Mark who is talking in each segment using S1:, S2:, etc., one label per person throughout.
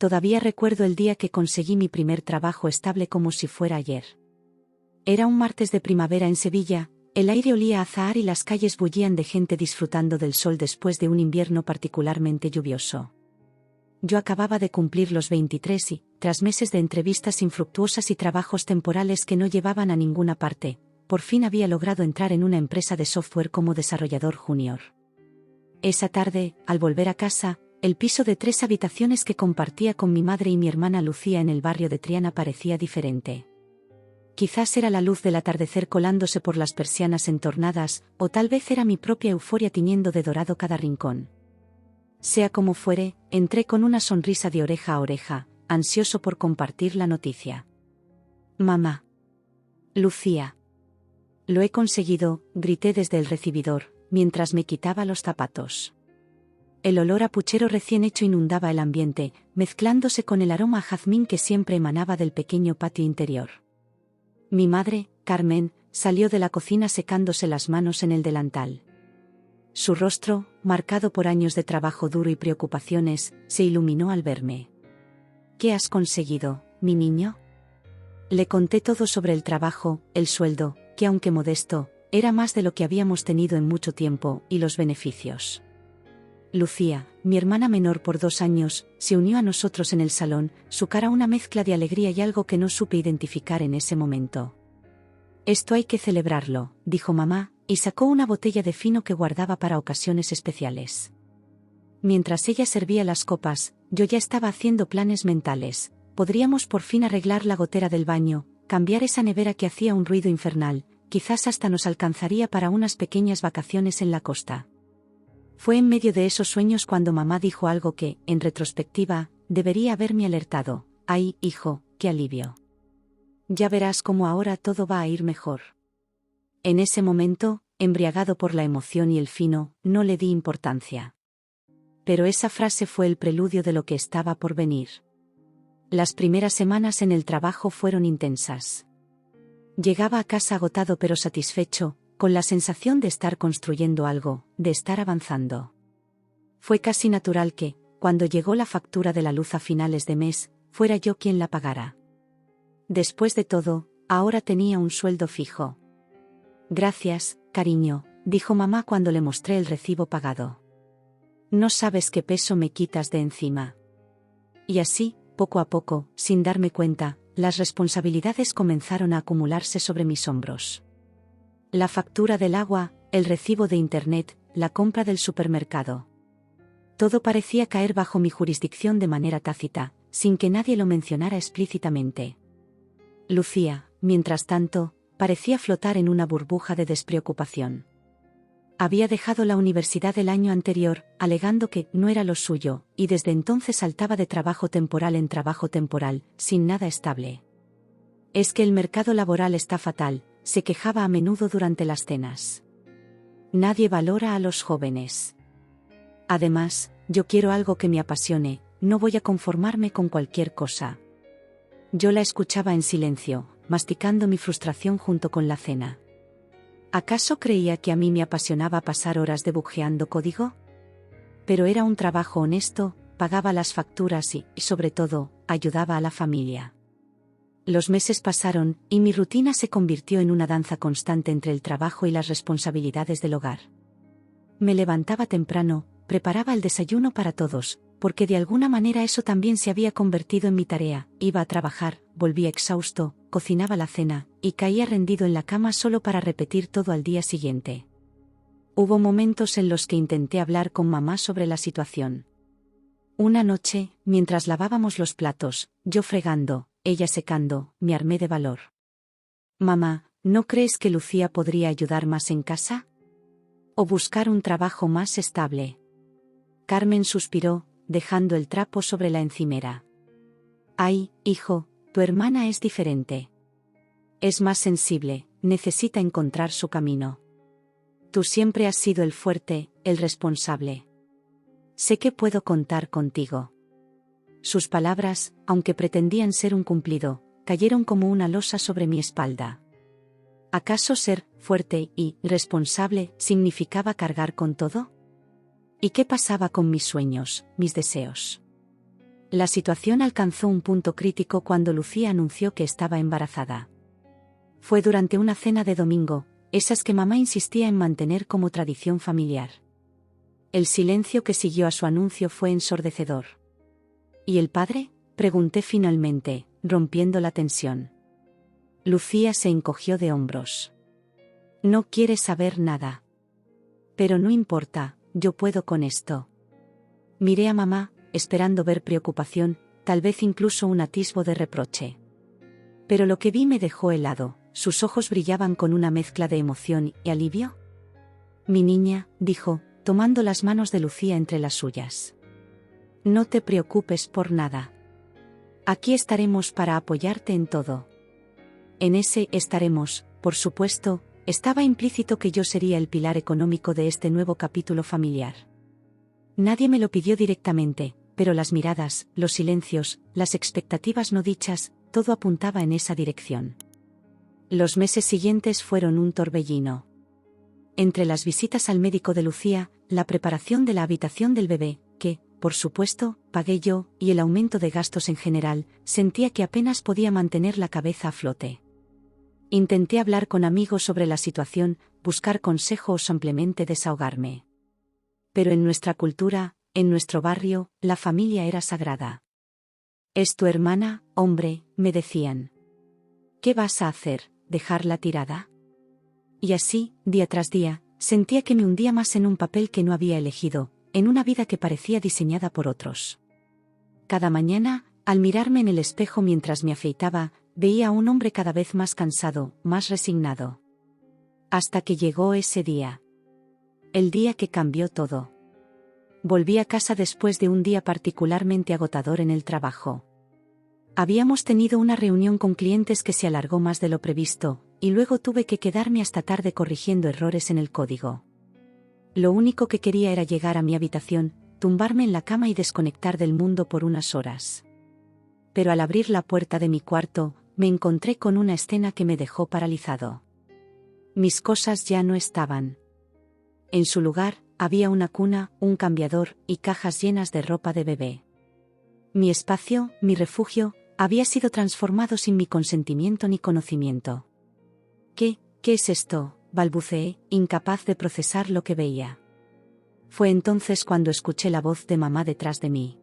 S1: todavía recuerdo el día que conseguí mi primer trabajo estable como si fuera ayer. Era un martes de primavera en Sevilla, el aire olía a azahar y las calles bullían de gente disfrutando del sol después de un invierno particularmente lluvioso. Yo acababa de cumplir los 23 y, tras meses de entrevistas infructuosas y trabajos temporales que no llevaban a ninguna parte, por fin había logrado entrar en una empresa de software como desarrollador junior. Esa tarde, al volver a casa, el piso de 3 habitaciones que compartía con mi madre y mi hermana Lucía en el barrio de Triana parecía diferente. Quizás era la luz del atardecer colándose por las persianas entornadas, o tal vez era mi propia euforia tiñendo de dorado cada rincón. Sea como fuere, entré con una sonrisa de oreja a oreja, ansioso por compartir la noticia. «Mamá. Lucía. Lo he conseguido», grité desde el recibidor, mientras me quitaba los zapatos. El olor a puchero recién hecho inundaba el ambiente, mezclándose con el aroma a jazmín que siempre emanaba del pequeño patio interior. Mi madre, Carmen, salió de la cocina secándose las manos en el delantal. Su rostro, marcado por años de trabajo duro y preocupaciones, se iluminó al verme. «¿Qué has conseguido, mi niño?». Le conté todo sobre el trabajo, el sueldo, que aunque modesto, era más de lo que habíamos tenido en mucho tiempo, y los beneficios. Lucía, mi hermana menor por 2 años, se unió a nosotros en el salón, su cara una mezcla de alegría y algo que no supe identificar en ese momento. «Esto hay que celebrarlo», dijo mamá, y sacó una botella de fino que guardaba para ocasiones especiales. Mientras ella servía las copas, yo ya estaba haciendo planes mentales. Podríamos por fin arreglar la gotera del baño, cambiar esa nevera que hacía un ruido infernal, quizás hasta nos alcanzaría para unas pequeñas vacaciones en la costa. Fue en medio de esos sueños cuando mamá dijo algo que, en retrospectiva, debería haberme alertado. «Ay, hijo, qué alivio. Ya verás cómo ahora todo va a ir mejor». En ese momento, embriagado por la emoción y el fino, no le di importancia. Pero esa frase fue el preludio de lo que estaba por venir. Las primeras semanas en el trabajo fueron intensas. Llegaba a casa agotado pero satisfecho, con la sensación de estar construyendo algo, de estar avanzando. Fue casi natural que, cuando llegó la factura de la luz a finales de mes, fuera yo quien la pagara. Después de todo, ahora tenía un sueldo fijo. «Gracias, cariño», dijo mamá cuando le mostré el recibo pagado. «No sabes qué peso me quitas de encima». Y así, poco a poco, sin darme cuenta, las responsabilidades comenzaron a acumularse sobre mis hombros. La factura del agua, el recibo de internet, la compra del supermercado. Todo parecía caer bajo mi jurisdicción de manera tácita, sin que nadie lo mencionara explícitamente. Lucía, mientras tanto, parecía flotar en una burbuja de despreocupación. Había dejado la universidad el año anterior, alegando que no era lo suyo, y desde entonces saltaba de trabajo temporal en trabajo temporal, sin nada estable. «Es que el mercado laboral está fatal», se quejaba a menudo durante las cenas. «Nadie valora a los jóvenes. Además, yo quiero algo que me apasione, no voy a conformarme con cualquier cosa». Yo la escuchaba en silencio, masticando mi frustración junto con la cena. ¿Acaso creía que a mí me apasionaba pasar horas debugueando código? Pero era un trabajo honesto, pagaba las facturas y, sobre todo, ayudaba a la familia. Los meses pasaron, y mi rutina se convirtió en una danza constante entre el trabajo y las responsabilidades del hogar. Me levantaba temprano, preparaba el desayuno para todos, porque de alguna manera eso también se había convertido en mi tarea. Iba a trabajar, volvía exhausto, cocinaba la cena, y caía rendido en la cama solo para repetir todo al día siguiente. Hubo momentos en los que intenté hablar con mamá sobre la situación. Una noche, mientras lavábamos los platos, yo fregando, ella secando, me armé de valor. «Mamá, ¿no crees que Lucía podría ayudar más en casa? ¿O buscar un trabajo más estable?». Carmen suspiró, dejando el trapo sobre la encimera. «Ay, hijo, tu hermana es diferente. Es más sensible, necesita encontrar su camino. Tú siempre has sido el fuerte, el responsable. Sé que puedo contar contigo». Sus palabras, aunque pretendían ser un cumplido, cayeron como una losa sobre mi espalda. ¿Acaso ser fuerte y responsable significaba cargar con todo? ¿Y qué pasaba con mis sueños, mis deseos? La situación alcanzó un punto crítico cuando Lucía anunció que estaba embarazada. Fue durante una cena de domingo, esas que mamá insistía en mantener como tradición familiar. El silencio que siguió a su anuncio fue ensordecedor. ¿Y el padre?, pregunté finalmente, rompiendo la tensión. Lucía se encogió de hombros. No quiere saber nada. Pero no importa, yo puedo con esto. Miré a mamá, esperando ver preocupación, tal vez incluso un atisbo de reproche. Pero lo que vi me dejó helado, sus ojos brillaban con una mezcla de emoción y alivio. Mi niña, dijo, tomando las manos de Lucía entre las suyas. No te preocupes por nada. Aquí estaremos para apoyarte en todo. En ese estaremos, por supuesto, estaba implícito que yo sería el pilar económico de este nuevo capítulo familiar. Nadie me lo pidió directamente, pero las miradas, los silencios, las expectativas no dichas, todo apuntaba en esa dirección. Los meses siguientes fueron un torbellino. Entre las visitas al médico de Lucía, la preparación de la habitación del bebé, que, por supuesto, pagué yo, y el aumento de gastos en general, sentía que apenas podía mantener la cabeza a flote. Intenté hablar con amigos sobre la situación, buscar consejo o simplemente desahogarme. Pero en nuestra cultura, en nuestro barrio, la familia era sagrada. «¿Es tu hermana, hombre?», me decían. «¿Qué vas a hacer, dejarla tirada?». Y así, día tras día, sentía que me hundía más en un papel que no había elegido, en una vida que parecía diseñada por otros. Cada mañana, al mirarme en el espejo mientras me afeitaba, veía a un hombre cada vez más cansado, más resignado. Hasta que llegó ese día. El día que cambió todo. Volví a casa después de un día particularmente agotador en el trabajo. Habíamos tenido una reunión con clientes que se alargó más de lo previsto, y luego tuve que quedarme hasta tarde corrigiendo errores en el código. Lo único que quería era llegar a mi habitación, tumbarme en la cama y desconectar del mundo por unas horas. Pero al abrir la puerta de mi cuarto, me encontré con una escena que me dejó paralizado. Mis cosas ya no estaban. En su lugar, había una cuna, un cambiador y cajas llenas de ropa de bebé. Mi espacio, mi refugio, había sido transformado sin mi consentimiento ni conocimiento. ¿Qué es esto?, balbuceé, incapaz de procesar lo que veía. Fue entonces cuando escuché la voz de mamá detrás de mí.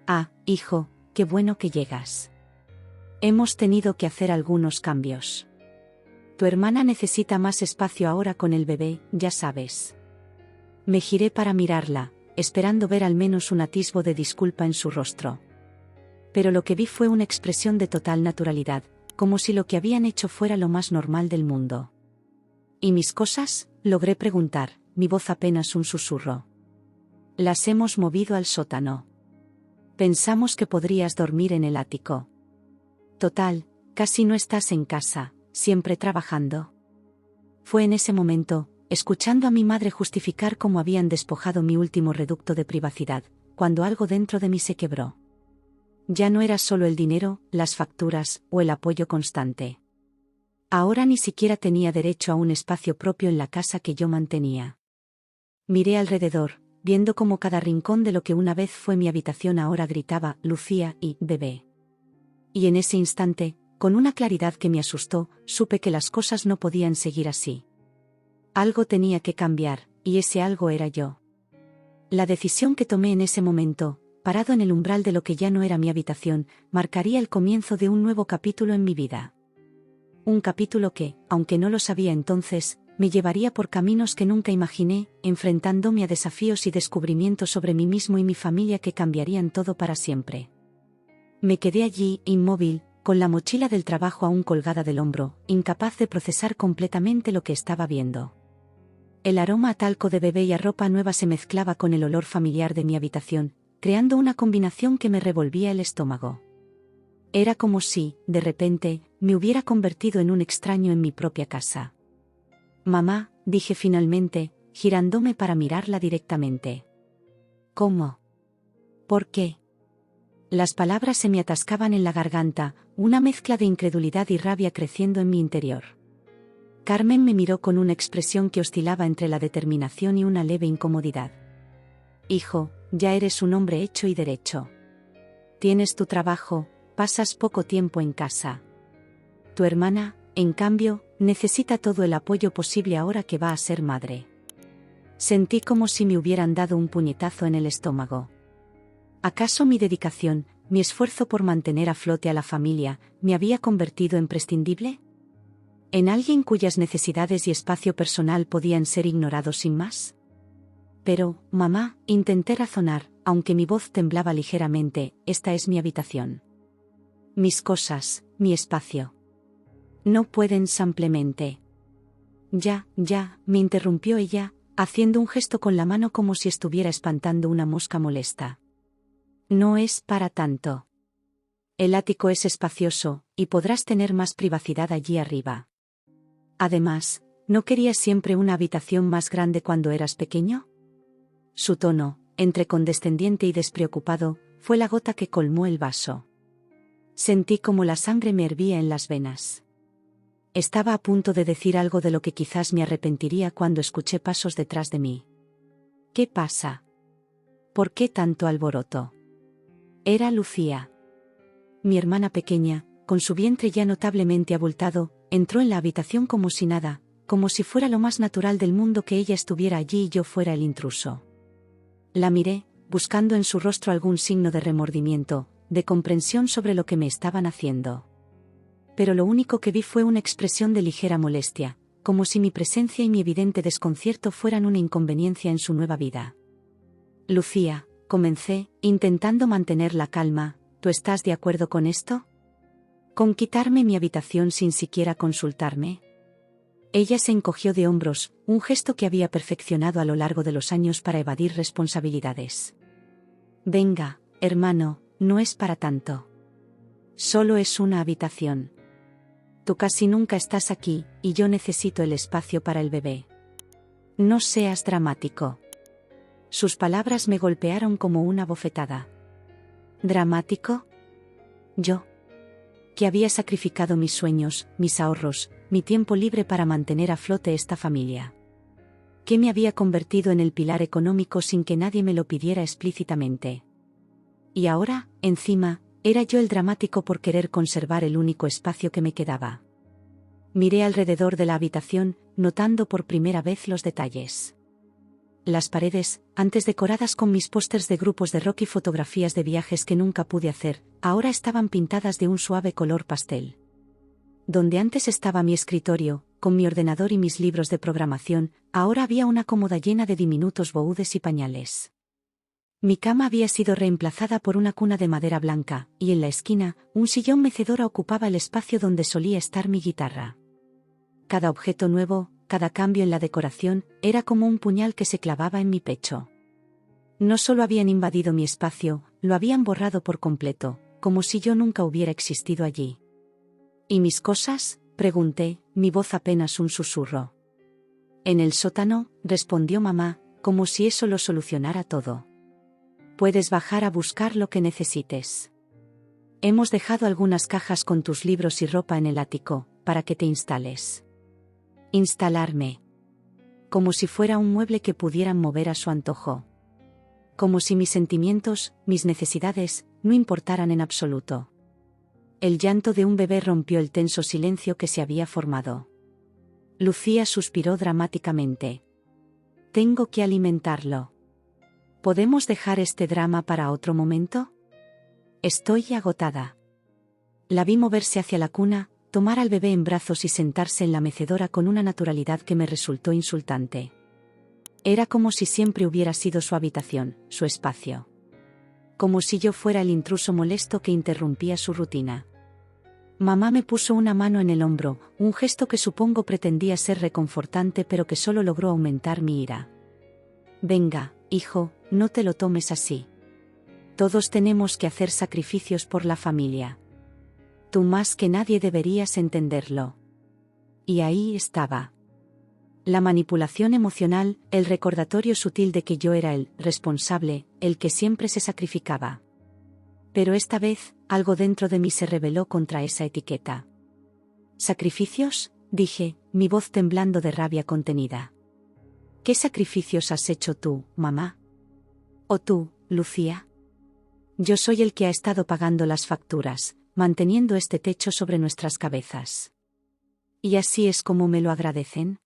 S1: «Ah, hijo, qué bueno que llegas. Hemos tenido que hacer algunos cambios. Tu hermana necesita más espacio ahora con el bebé, ya sabes». Me giré para mirarla, esperando ver al menos un atisbo de disculpa en su rostro. Pero lo que vi fue una expresión de total naturalidad, como si lo que habían hecho fuera lo más normal del mundo. «¿Y mis cosas?», logré preguntar, mi voz apenas un susurro. «Las hemos movido al sótano. Pensamos que podrías dormir en el ático. Total, casi no estás en casa, siempre trabajando». Fue en ese momento, escuchando a mi madre justificar cómo habían despojado mi último reducto de privacidad, cuando algo dentro de mí se quebró. Ya no era solo el dinero, las facturas o el apoyo constante. Ahora ni siquiera tenía derecho a un espacio propio en la casa que yo mantenía. Miré alrededor, viendo cómo cada rincón de lo que una vez fue mi habitación ahora gritaba «Lucía» y «bebé». Y en ese instante, con una claridad que me asustó, supe que las cosas no podían seguir así. Algo tenía que cambiar, y ese algo era yo. La decisión que tomé en ese momento, parado en el umbral de lo que ya no era mi habitación, marcaría el comienzo de un nuevo capítulo en mi vida. Un capítulo que, aunque no lo sabía entonces, me llevaría por caminos que nunca imaginé, enfrentándome a desafíos y descubrimientos sobre mí mismo y mi familia que cambiarían todo para siempre. Me quedé allí, inmóvil, con la mochila del trabajo aún colgada del hombro, incapaz de procesar completamente lo que estaba viendo. El aroma a talco de bebé y a ropa nueva se mezclaba con el olor familiar de mi habitación, creando una combinación que me revolvía el estómago. Era como si, de repente, me hubiera convertido en un extraño en mi propia casa. «Mamá», dije finalmente, girándome para mirarla directamente. «¿Cómo? ¿Por qué?». Las palabras se me atascaban en la garganta, una mezcla de incredulidad y rabia creciendo en mi interior. Carmen me miró con una expresión que oscilaba entre la determinación y una leve incomodidad. «Hijo, ya eres un hombre hecho y derecho. Tienes tu trabajo, pasas poco tiempo en casa. Tu hermana, en cambio, necesita todo el apoyo posible ahora que va a ser madre. Sentí como si me hubieran dado un puñetazo en el estómago. ¿Acaso mi dedicación, mi esfuerzo por mantener a flote a la familia, me había convertido en prescindible? ¿En alguien cuyas necesidades y espacio personal podían ser ignorados sin más? Pero, mamá, intenté razonar, aunque mi voz temblaba ligeramente, esta es mi habitación. Mis cosas, mi espacio. No pueden simplemente. Ya, me interrumpió ella, haciendo un gesto con la mano como si estuviera espantando una mosca molesta. No es para tanto. El ático es espacioso, y podrás tener más privacidad allí arriba. Además, ¿no querías siempre una habitación más grande cuando eras pequeño? Su tono, entre condescendiente y despreocupado, fue la gota que colmó el vaso. Sentí como la sangre me hervía en las venas. Estaba a punto de decir algo de lo que quizás me arrepentiría cuando escuché pasos detrás de mí. ¿Qué pasa? ¿Por qué tanto alboroto? Era Lucía. Mi hermana pequeña, con su vientre ya notablemente abultado, entró en la habitación como si nada, como si fuera lo más natural del mundo que ella estuviera allí y yo fuera el intruso. La miré, buscando en su rostro algún signo de remordimiento, de comprensión sobre lo que me estaban haciendo. Pero lo único que vi fue una expresión de ligera molestia, como si mi presencia y mi evidente desconcierto fueran una inconveniencia en su nueva vida. Lucía, comencé, intentando mantener la calma, ¿tú estás de acuerdo con esto? ¿Con quitarme mi habitación sin siquiera consultarme? Ella se encogió de hombros, un gesto que había perfeccionado a lo largo de los años para evadir responsabilidades. Venga, hermano, no es para tanto. Solo es una habitación. Tú casi nunca estás aquí, y yo necesito el espacio para el bebé. No seas dramático. Sus palabras me golpearon como una bofetada. ¿Dramático? Yo, que había sacrificado mis sueños, mis ahorros, mi tiempo libre para mantener a flote esta familia. Que me había convertido en el pilar económico sin que nadie me lo pidiera explícitamente. Y ahora, encima, era yo el dramático por querer conservar el único espacio que me quedaba. Miré alrededor de la habitación, notando por primera vez los detalles. Las paredes, antes decoradas con mis pósters de grupos de rock y fotografías de viajes que nunca pude hacer, ahora estaban pintadas de un suave color pastel. Donde antes estaba mi escritorio, con mi ordenador y mis libros de programación, ahora había una cómoda llena de diminutos baúdes y pañales. Mi cama había sido reemplazada por una cuna de madera blanca, y en la esquina, un sillón mecedora ocupaba el espacio donde solía estar mi guitarra. Cada objeto nuevo, cada cambio en la decoración, era como un puñal que se clavaba en mi pecho. No solo habían invadido mi espacio, lo habían borrado por completo, como si yo nunca hubiera existido allí. ¿Y mis cosas?, pregunté, mi voz apenas un susurro. En el sótano, respondió mamá, como si eso lo solucionara todo. Puedes bajar a buscar lo que necesites. Hemos dejado algunas cajas con tus libros y ropa en el ático, para que te instales. Instalarme. Como si fuera un mueble que pudieran mover a su antojo. Como si mis sentimientos, mis necesidades, no importaran en absoluto. El llanto de un bebé rompió el tenso silencio que se había formado. Lucía suspiró dramáticamente. Tengo que alimentarlo. ¿Podemos dejar este drama para otro momento? Estoy agotada. La vi moverse hacia la cuna, tomar al bebé en brazos y sentarse en la mecedora con una naturalidad que me resultó insultante. Era como si siempre hubiera sido su habitación, su espacio. Como si yo fuera el intruso molesto que interrumpía su rutina. Mamá me puso una mano en el hombro, un gesto que supongo pretendía ser reconfortante pero que solo logró aumentar mi ira. Venga, hijo, no te lo tomes así. Todos tenemos que hacer sacrificios por la familia. Tú más que nadie deberías entenderlo. Y ahí estaba. La manipulación emocional, el recordatorio sutil de que yo era el responsable, el que siempre se sacrificaba. Pero esta vez, algo dentro de mí se rebeló contra esa etiqueta. ¿Sacrificios?, dije, mi voz temblando de rabia contenida. ¿Qué sacrificios has hecho tú, mamá? ¿O tú, Lucía? Yo soy el que ha estado pagando las facturas, manteniendo este techo sobre nuestras cabezas. ¿Y así es como me lo agradecen?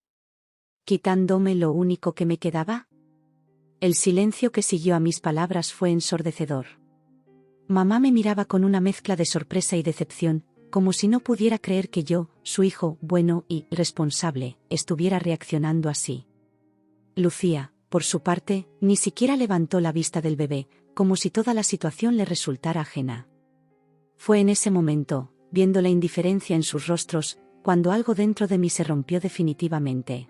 S1: ¿Quitándome lo único que me quedaba? El silencio que siguió a mis palabras fue ensordecedor. Mamá me miraba con una mezcla de sorpresa y decepción, como si no pudiera creer que yo, su hijo, bueno y responsable, estuviera reaccionando así. Lucía, por su parte, ni siquiera levantó la vista del bebé, como si toda la situación le resultara ajena. Fue en ese momento, viendo la indiferencia en sus rostros, cuando algo dentro de mí se rompió definitivamente.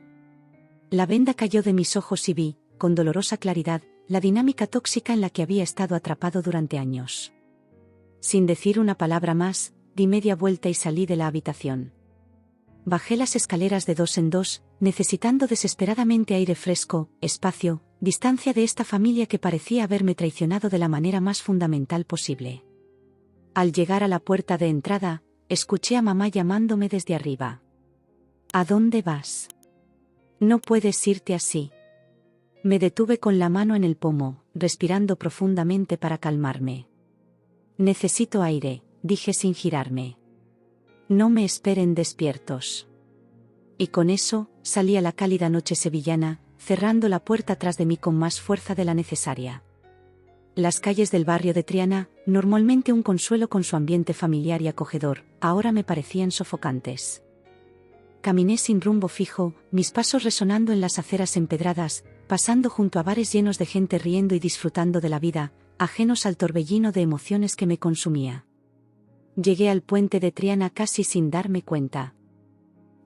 S1: La venda cayó de mis ojos y vi, con dolorosa claridad, la dinámica tóxica en la que había estado atrapado durante años. Sin decir una palabra más, di media vuelta y salí de la habitación. Bajé las escaleras de 2 en 2, necesitando desesperadamente aire fresco, espacio, distancia de esta familia que parecía haberme traicionado de la manera más fundamental posible. Al llegar a la puerta de entrada, escuché a mamá llamándome desde arriba. ¿A dónde vas? No puedes irte así. Me detuve con la mano en el pomo, respirando profundamente para calmarme. Necesito aire, dije sin girarme. No me esperen despiertos. Y con eso, salí a la cálida noche sevillana, cerrando la puerta tras de mí con más fuerza de la necesaria. Las calles del barrio de Triana, normalmente un consuelo con su ambiente familiar y acogedor, ahora me parecían sofocantes. Caminé sin rumbo fijo, mis pasos resonando en las aceras empedradas, pasando junto a bares llenos de gente riendo y disfrutando de la vida, ajenos al torbellino de emociones que me consumía. Llegué al puente de Triana casi sin darme cuenta.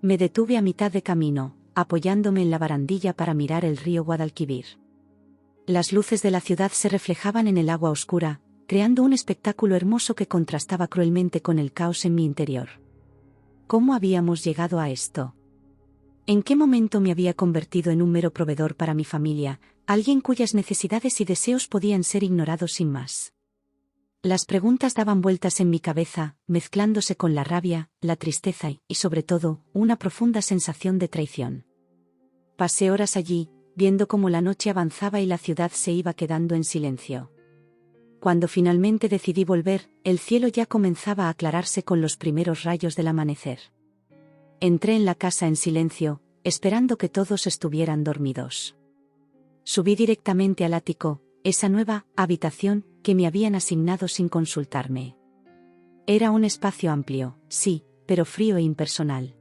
S1: Me detuve a mitad de camino, apoyándome en la barandilla para mirar el río Guadalquivir. Las luces de la ciudad se reflejaban en el agua oscura, creando un espectáculo hermoso que contrastaba cruelmente con el caos en mi interior. ¿Cómo habíamos llegado a esto? ¿En qué momento me había convertido en un mero proveedor para mi familia, alguien cuyas necesidades y deseos podían ser ignorados sin más? Las preguntas daban vueltas en mi cabeza, mezclándose con la rabia, la tristeza y, sobre todo, una profunda sensación de traición. Pasé horas allí, viendo cómo la noche avanzaba y la ciudad se iba quedando en silencio. Cuando finalmente decidí volver, el cielo ya comenzaba a aclararse con los primeros rayos del amanecer. Entré en la casa en silencio, esperando que todos estuvieran dormidos. Subí directamente al ático, esa nueva habitación que me habían asignado sin consultarme. Era un espacio amplio, sí, pero frío e impersonal.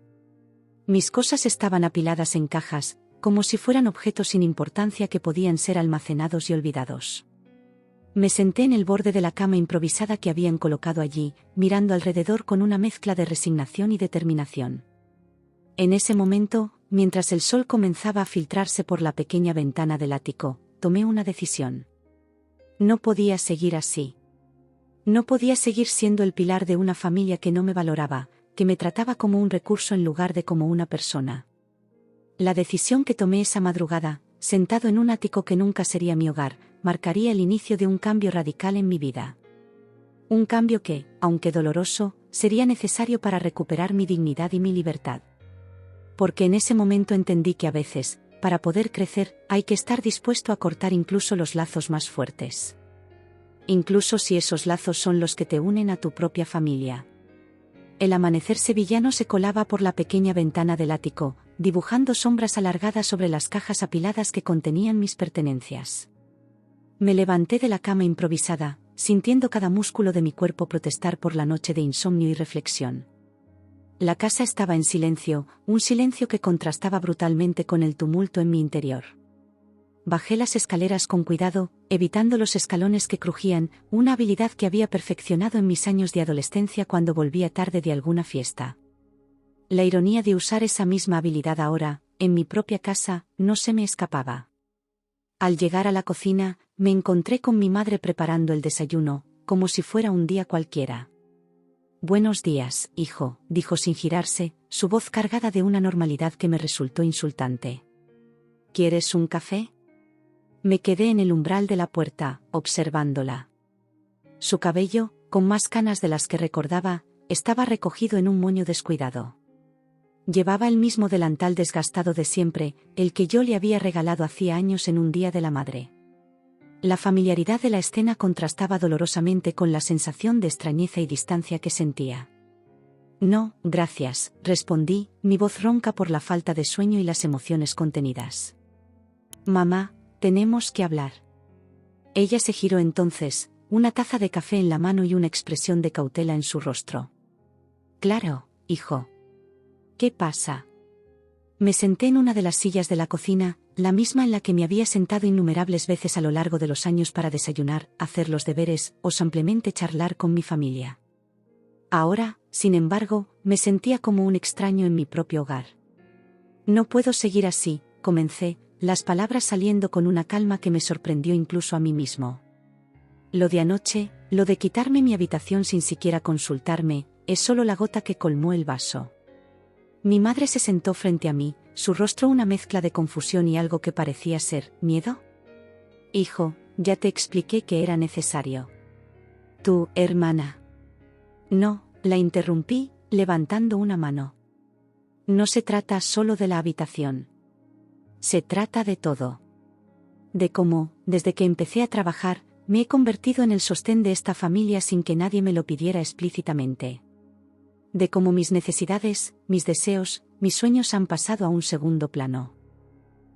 S1: Mis cosas estaban apiladas en cajas, como si fueran objetos sin importancia que podían ser almacenados y olvidados. Me senté en el borde de la cama improvisada que habían colocado allí, mirando alrededor con una mezcla de resignación y determinación. En ese momento, mientras el sol comenzaba a filtrarse por la pequeña ventana del ático, tomé una decisión. No podía seguir así. No podía seguir siendo el pilar de una familia que no me valoraba, que me trataba como un recurso en lugar de como una persona. La decisión que tomé esa madrugada, sentado en un ático que nunca sería mi hogar, marcaría el inicio de un cambio radical en mi vida. Un cambio que, aunque doloroso, sería necesario para recuperar mi dignidad y mi libertad. Porque en ese momento entendí que a veces, para poder crecer, hay que estar dispuesto a cortar incluso los lazos más fuertes. Incluso si esos lazos son los que te unen a tu propia familia. El amanecer sevillano se colaba por la pequeña ventana del ático, dibujando sombras alargadas sobre las cajas apiladas que contenían mis pertenencias. Me levanté de la cama improvisada, sintiendo cada músculo de mi cuerpo protestar por la noche de insomnio y reflexión. La casa estaba en silencio, un silencio que contrastaba brutalmente con el tumulto en mi interior. Bajé las escaleras con cuidado, evitando los escalones que crujían, una habilidad que había perfeccionado en mis años de adolescencia cuando volvía tarde de alguna fiesta. La ironía de usar esa misma habilidad ahora, en mi propia casa, no se me escapaba. Al llegar a la cocina, me encontré con mi madre preparando el desayuno, como si fuera un día cualquiera. «Buenos días, hijo», dijo sin girarse, su voz cargada de una normalidad que me resultó insultante. «¿Quieres un café?» Me quedé en el umbral de la puerta, observándola. Su cabello, con más canas de las que recordaba, estaba recogido en un moño descuidado. Llevaba el mismo delantal desgastado de siempre, el que yo le había regalado hacía años en un día de la madre. La familiaridad de la escena contrastaba dolorosamente con la sensación de extrañeza y distancia que sentía. No, gracias, respondí, mi voz ronca por la falta de sueño y las emociones contenidas. Mamá, tenemos que hablar. Ella se giró entonces, una taza de café en la mano y una expresión de cautela en su rostro. Claro, hijo. ¿Qué pasa? Me senté en una de las sillas de la cocina, la misma en la que me había sentado innumerables veces a lo largo de los años para desayunar, hacer los deberes o simplemente charlar con mi familia. Ahora, sin embargo, me sentía como un extraño en mi propio hogar. No puedo seguir así, comencé, las palabras saliendo con una calma que me sorprendió incluso a mí mismo. Lo de anoche, lo de quitarme mi habitación sin siquiera consultarme, es solo la gota que colmó el vaso. Mi madre se sentó frente a mí, su rostro una mezcla de confusión y algo que parecía ser miedo. Hijo, ya te expliqué que era necesario. Tu hermana. No, la interrumpí, levantando una mano. No se trata solo de la habitación. Se trata de todo. De cómo, desde que empecé a trabajar, me he convertido en el sostén de esta familia sin que nadie me lo pidiera explícitamente. De cómo mis necesidades, mis deseos, mis sueños han pasado a un segundo plano.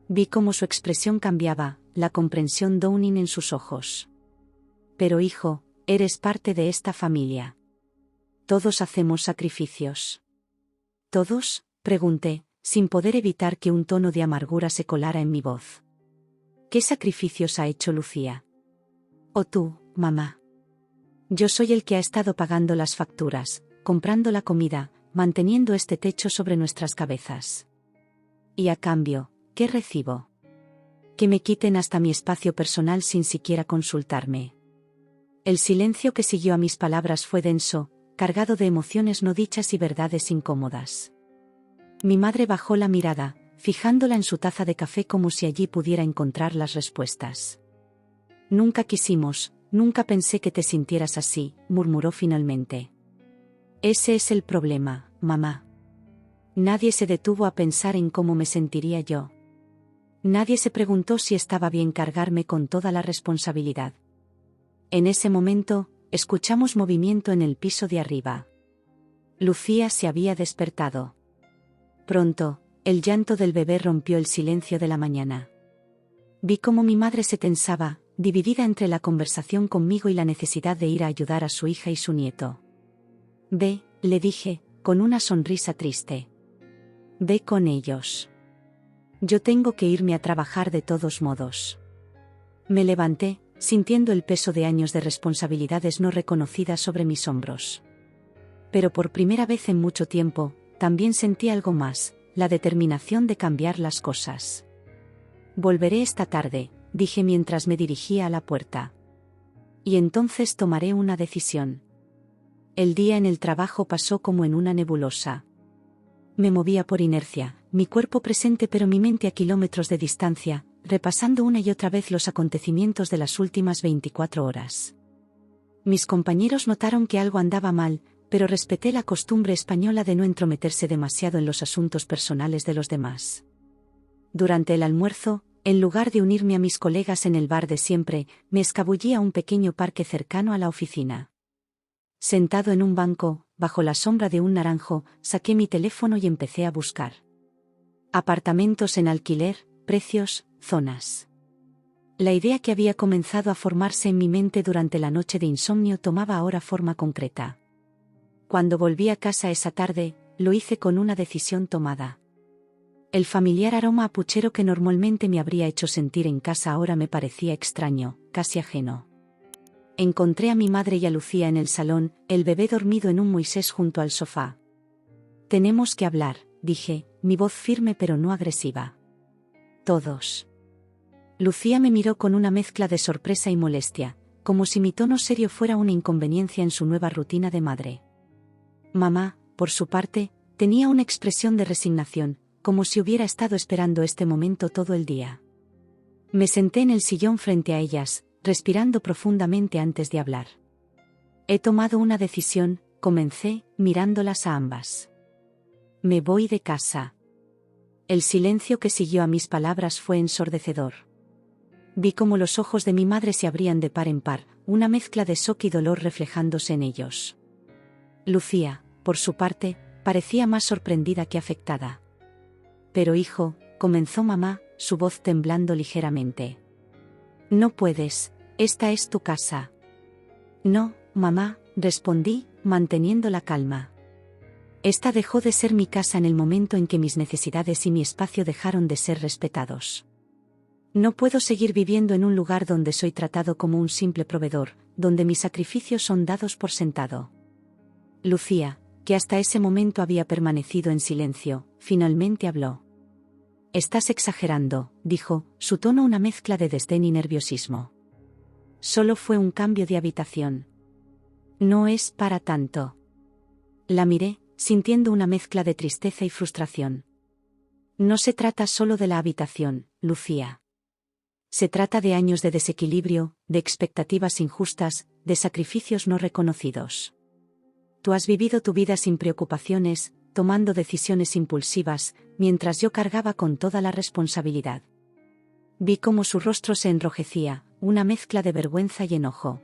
S1: Vi cómo su expresión cambiaba, la comprensión dawning en sus ojos. Pero hijo, eres parte de esta familia. Todos hacemos sacrificios. ¿Todos?, pregunté, sin poder evitar que un tono de amargura se colara en mi voz. ¿Qué sacrificios ha hecho Lucía? ¿O tú, mamá? Yo soy el que ha estado pagando las facturas, comprando la comida, manteniendo este techo sobre nuestras cabezas. Y a cambio, ¿qué recibo? Que me quiten hasta mi espacio personal sin siquiera consultarme. El silencio que siguió a mis palabras fue denso, cargado de emociones no dichas y verdades incómodas. Mi madre bajó la mirada, fijándola en su taza de café como si allí pudiera encontrar las respuestas. Nunca quisimos, nunca pensé que te sintieras así, murmuró finalmente. Ese es el problema, mamá. Nadie se detuvo a pensar en cómo me sentiría yo. Nadie se preguntó si estaba bien cargarme con toda la responsabilidad. En ese momento, escuchamos movimiento en el piso de arriba. Lucía se había despertado. Pronto, el llanto del bebé rompió el silencio de la mañana. Vi cómo mi madre se tensaba, dividida entre la conversación conmigo y la necesidad de ir a ayudar a su hija y su nieto. Ve, le dije, con una sonrisa triste. Ve con ellos. Yo tengo que irme a trabajar de todos modos. Me levanté, sintiendo el peso de años de responsabilidades no reconocidas sobre mis hombros. Pero por primera vez en mucho tiempo, también sentí algo más, la determinación de cambiar las cosas. Volveré esta tarde, dije mientras me dirigía a la puerta. Y entonces tomaré una decisión. El día en el trabajo pasó como en una nebulosa. Me movía por inercia, mi cuerpo presente pero mi mente a kilómetros de distancia, repasando una y otra vez los acontecimientos de las últimas 24 horas. Mis compañeros notaron que algo andaba mal, pero respeté la costumbre española de no entrometerse demasiado en los asuntos personales de los demás. Durante el almuerzo, en lugar de unirme a mis colegas en el bar de siempre, me escabullí a un pequeño parque cercano a la oficina. Sentado en un banco, bajo la sombra de un naranjo, saqué mi teléfono y empecé a buscar. Apartamentos en alquiler, precios, zonas. La idea que había comenzado a formarse en mi mente durante la noche de insomnio tomaba ahora forma concreta. Cuando volví a casa esa tarde, lo hice con una decisión tomada. El familiar aroma a puchero que normalmente me habría hecho sentir en casa ahora me parecía extraño, casi ajeno. Encontré a mi madre y a Lucía en el salón, el bebé dormido en un Moisés junto al sofá. Tenemos que hablar, dije, mi voz firme pero no agresiva. Todos. Lucía me miró con una mezcla de sorpresa y molestia, como si mi tono serio fuera una inconveniencia en su nueva rutina de madre. Mamá, por su parte, tenía una expresión de resignación, como si hubiera estado esperando este momento todo el día. Me senté en el sillón frente a ellas, respirando profundamente antes de hablar. He tomado una decisión, comencé, mirándolas a ambas. Me voy de casa. El silencio que siguió a mis palabras fue ensordecedor. Vi cómo los ojos de mi madre se abrían de par en par, una mezcla de shock y dolor reflejándose en ellos. Lucía, por su parte, parecía más sorprendida que afectada. Pero hijo, comenzó mamá, su voz temblando ligeramente. No puedes, esta es tu casa. No, mamá, respondí, manteniendo la calma. Esta dejó de ser mi casa en el momento en que mis necesidades y mi espacio dejaron de ser respetados. No puedo seguir viviendo en un lugar donde soy tratado como un simple proveedor, donde mis sacrificios son dados por sentado. Lucía, que hasta ese momento había permanecido en silencio, finalmente habló. Estás exagerando, dijo, su tono una mezcla de desdén y nerviosismo. Solo fue un cambio de habitación. No es para tanto. La miré, sintiendo una mezcla de tristeza y frustración. No se trata solo de la habitación, Lucía. Se trata de años de desequilibrio, de expectativas injustas, de sacrificios no reconocidos. Tú has vivido tu vida sin preocupaciones, tomando decisiones impulsivas, mientras yo cargaba con toda la responsabilidad. Vi cómo su rostro se enrojecía, una mezcla de vergüenza y enojo.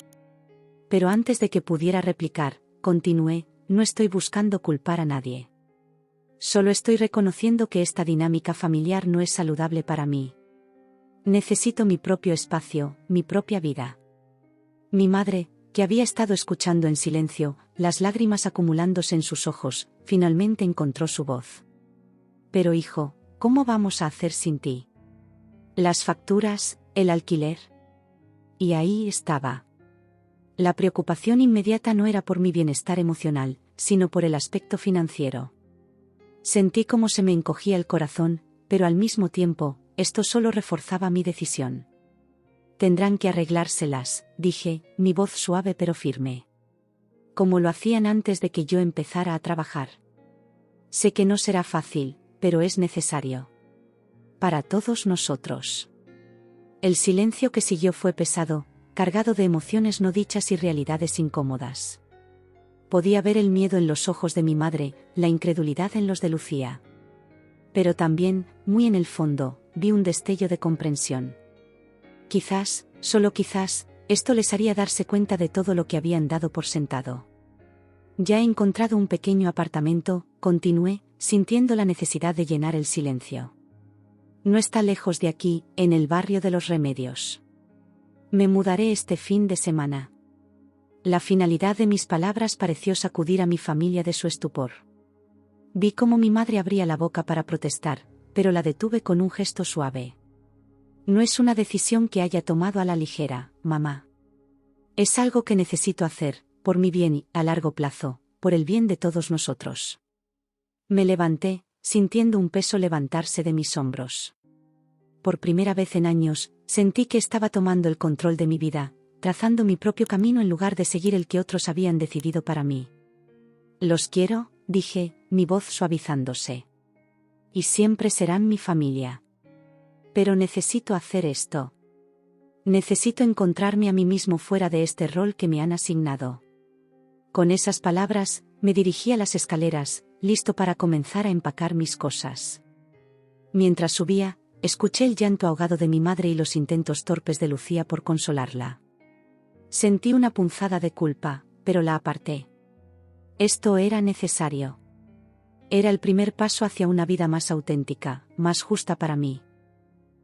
S1: Pero antes de que pudiera replicar, continué, no estoy buscando culpar a nadie. Solo estoy reconociendo que esta dinámica familiar no es saludable para mí. Necesito mi propio espacio, mi propia vida. Mi madre, que había estado escuchando en silencio, las lágrimas acumulándose en sus ojos, finalmente encontró su voz. Pero hijo, ¿cómo vamos a hacer sin ti? Las facturas, el alquiler. Y ahí estaba. La preocupación inmediata no era por mi bienestar emocional, sino por el aspecto financiero. Sentí cómo se me encogía el corazón, pero al mismo tiempo, esto solo reforzaba mi decisión. Tendrán que arreglárselas, dije, mi voz suave pero firme. Como lo hacían antes de que yo empezara a trabajar. Sé que no será fácil, pero es necesario. Para todos nosotros. El silencio que siguió fue pesado, cargado de emociones no dichas y realidades incómodas. Podía ver el miedo en los ojos de mi madre, la incredulidad en los de Lucía. Pero también, muy en el fondo, vi un destello de comprensión. Quizás, solo quizás, esto les haría darse cuenta de todo lo que habían dado por sentado. Ya he encontrado un pequeño apartamento, continué, sintiendo la necesidad de llenar el silencio. No está lejos de aquí, en el barrio de Los Remedios. Me mudaré este fin de semana. La finalidad de mis palabras pareció sacudir a mi familia de su estupor. Vi cómo mi madre abría la boca para protestar, pero la detuve con un gesto suave. No es una decisión que haya tomado a la ligera, mamá. Es algo que necesito hacer, por mi bien y, a largo plazo, por el bien de todos nosotros. Me levanté, sintiendo un peso levantarse de mis hombros. Por primera vez en años, sentí que estaba tomando el control de mi vida, trazando mi propio camino en lugar de seguir el que otros habían decidido para mí. Los quiero, dije, mi voz suavizándose. Y siempre serán mi familia. Pero necesito hacer esto. Necesito encontrarme a mí mismo fuera de este rol que me han asignado. Con esas palabras, me dirigí a las escaleras, listo para comenzar a empacar mis cosas. Mientras subía, escuché el llanto ahogado de mi madre y los intentos torpes de Lucía por consolarla. Sentí una punzada de culpa, pero la aparté. Esto era necesario. Era el primer paso hacia una vida más auténtica, más justa para mí.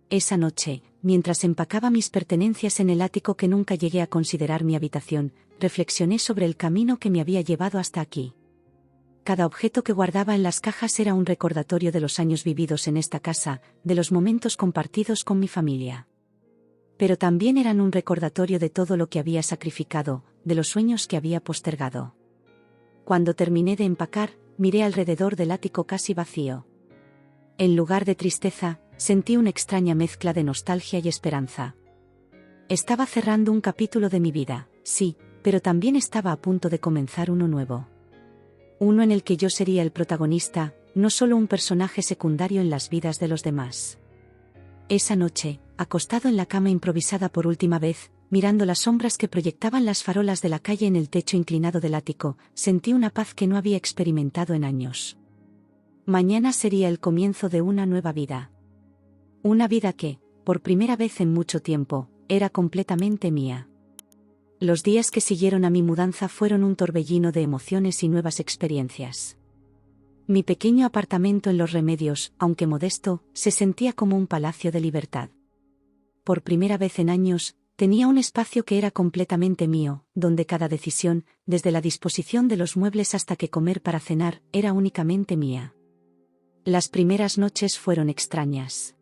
S1: Esa noche, mientras empacaba mis pertenencias en el ático que nunca llegué a considerar mi habitación, reflexioné sobre el camino que me había llevado hasta aquí. Cada objeto que guardaba en las cajas era un recordatorio de los años vividos en esta casa, de los momentos compartidos con mi familia. Pero también eran un recordatorio de todo lo que había sacrificado, de los sueños que había postergado. Cuando terminé de empacar, miré alrededor del ático casi vacío. En lugar de tristeza, sentí una extraña mezcla de nostalgia y esperanza. Estaba cerrando un capítulo de mi vida, sí, pero también estaba a punto de comenzar uno nuevo. Uno en el que yo sería el protagonista, no solo un personaje secundario en las vidas de los demás. Esa noche, acostado en la cama improvisada por última vez, mirando las sombras que proyectaban las farolas de la calle en el techo inclinado del ático, sentí una paz que no había experimentado en años. Mañana sería el comienzo de una nueva vida. Una vida que, por primera vez en mucho tiempo, era completamente mía. Los días que siguieron a mi mudanza fueron un torbellino de emociones y nuevas experiencias. Mi pequeño apartamento en Los Remedios, aunque modesto, se sentía como un palacio de libertad. Por primera vez en años, tenía un espacio que era completamente mío, donde cada decisión, desde la disposición de los muebles hasta qué comer para cenar, era únicamente mía. Las primeras noches fueron extrañas.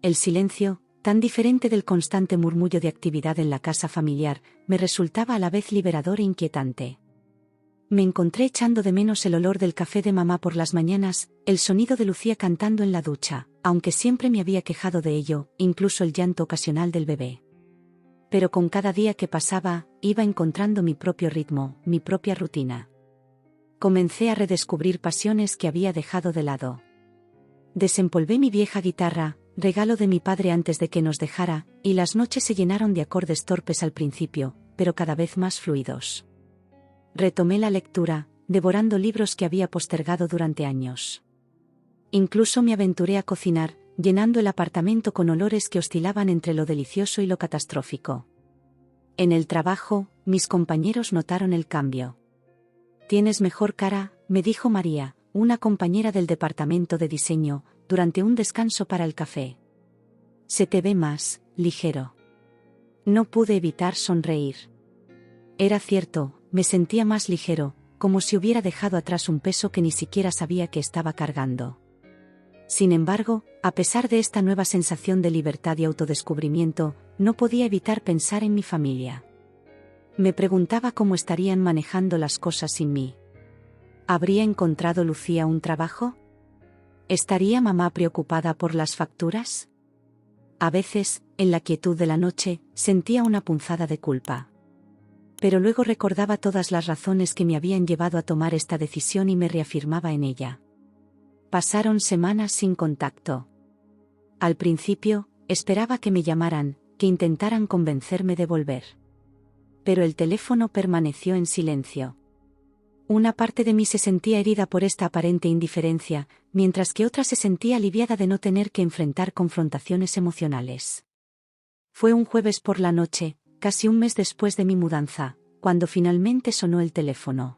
S1: El silencio, tan diferente del constante murmullo de actividad en la casa familiar, me resultaba a la vez liberador e inquietante. Me encontré echando de menos el olor del café de mamá por las mañanas, el sonido de Lucía cantando en la ducha, aunque siempre me había quejado de ello, incluso el llanto ocasional del bebé. Pero con cada día que pasaba, iba encontrando mi propio ritmo, mi propia rutina. Comencé a redescubrir pasiones que había dejado de lado. Desempolvé mi vieja guitarra, regalo de mi padre antes de que nos dejara, y las noches se llenaron de acordes torpes al principio, pero cada vez más fluidos. Retomé la lectura, devorando libros que había postergado durante años. Incluso me aventuré a cocinar, llenando el apartamento con olores que oscilaban entre lo delicioso y lo catastrófico. En el trabajo, mis compañeros notaron el cambio. «Tienes mejor cara», me dijo María, una compañera del departamento de diseño, durante un descanso para el café. «Se te ve más ligero». No pude evitar sonreír. Era cierto, me sentía más ligero, como si hubiera dejado atrás un peso que ni siquiera sabía que estaba cargando. Sin embargo, a pesar de esta nueva sensación de libertad y autodescubrimiento, no podía evitar pensar en mi familia. Me preguntaba cómo estarían manejando las cosas sin mí. ¿Habría encontrado Lucía un trabajo? ¿Estaría mamá preocupada por las facturas? A veces, en la quietud de la noche, sentía una punzada de culpa. Pero luego recordaba todas las razones que me habían llevado a tomar esta decisión y me reafirmaba en ella. Pasaron semanas sin contacto. Al principio, esperaba que me llamaran, que intentaran convencerme de volver. Pero el teléfono permaneció en silencio. Una parte de mí se sentía herida por esta aparente indiferencia, mientras que otra se sentía aliviada de no tener que enfrentar confrontaciones emocionales. Fue un jueves por la noche, casi un mes después de mi mudanza, cuando finalmente sonó el teléfono.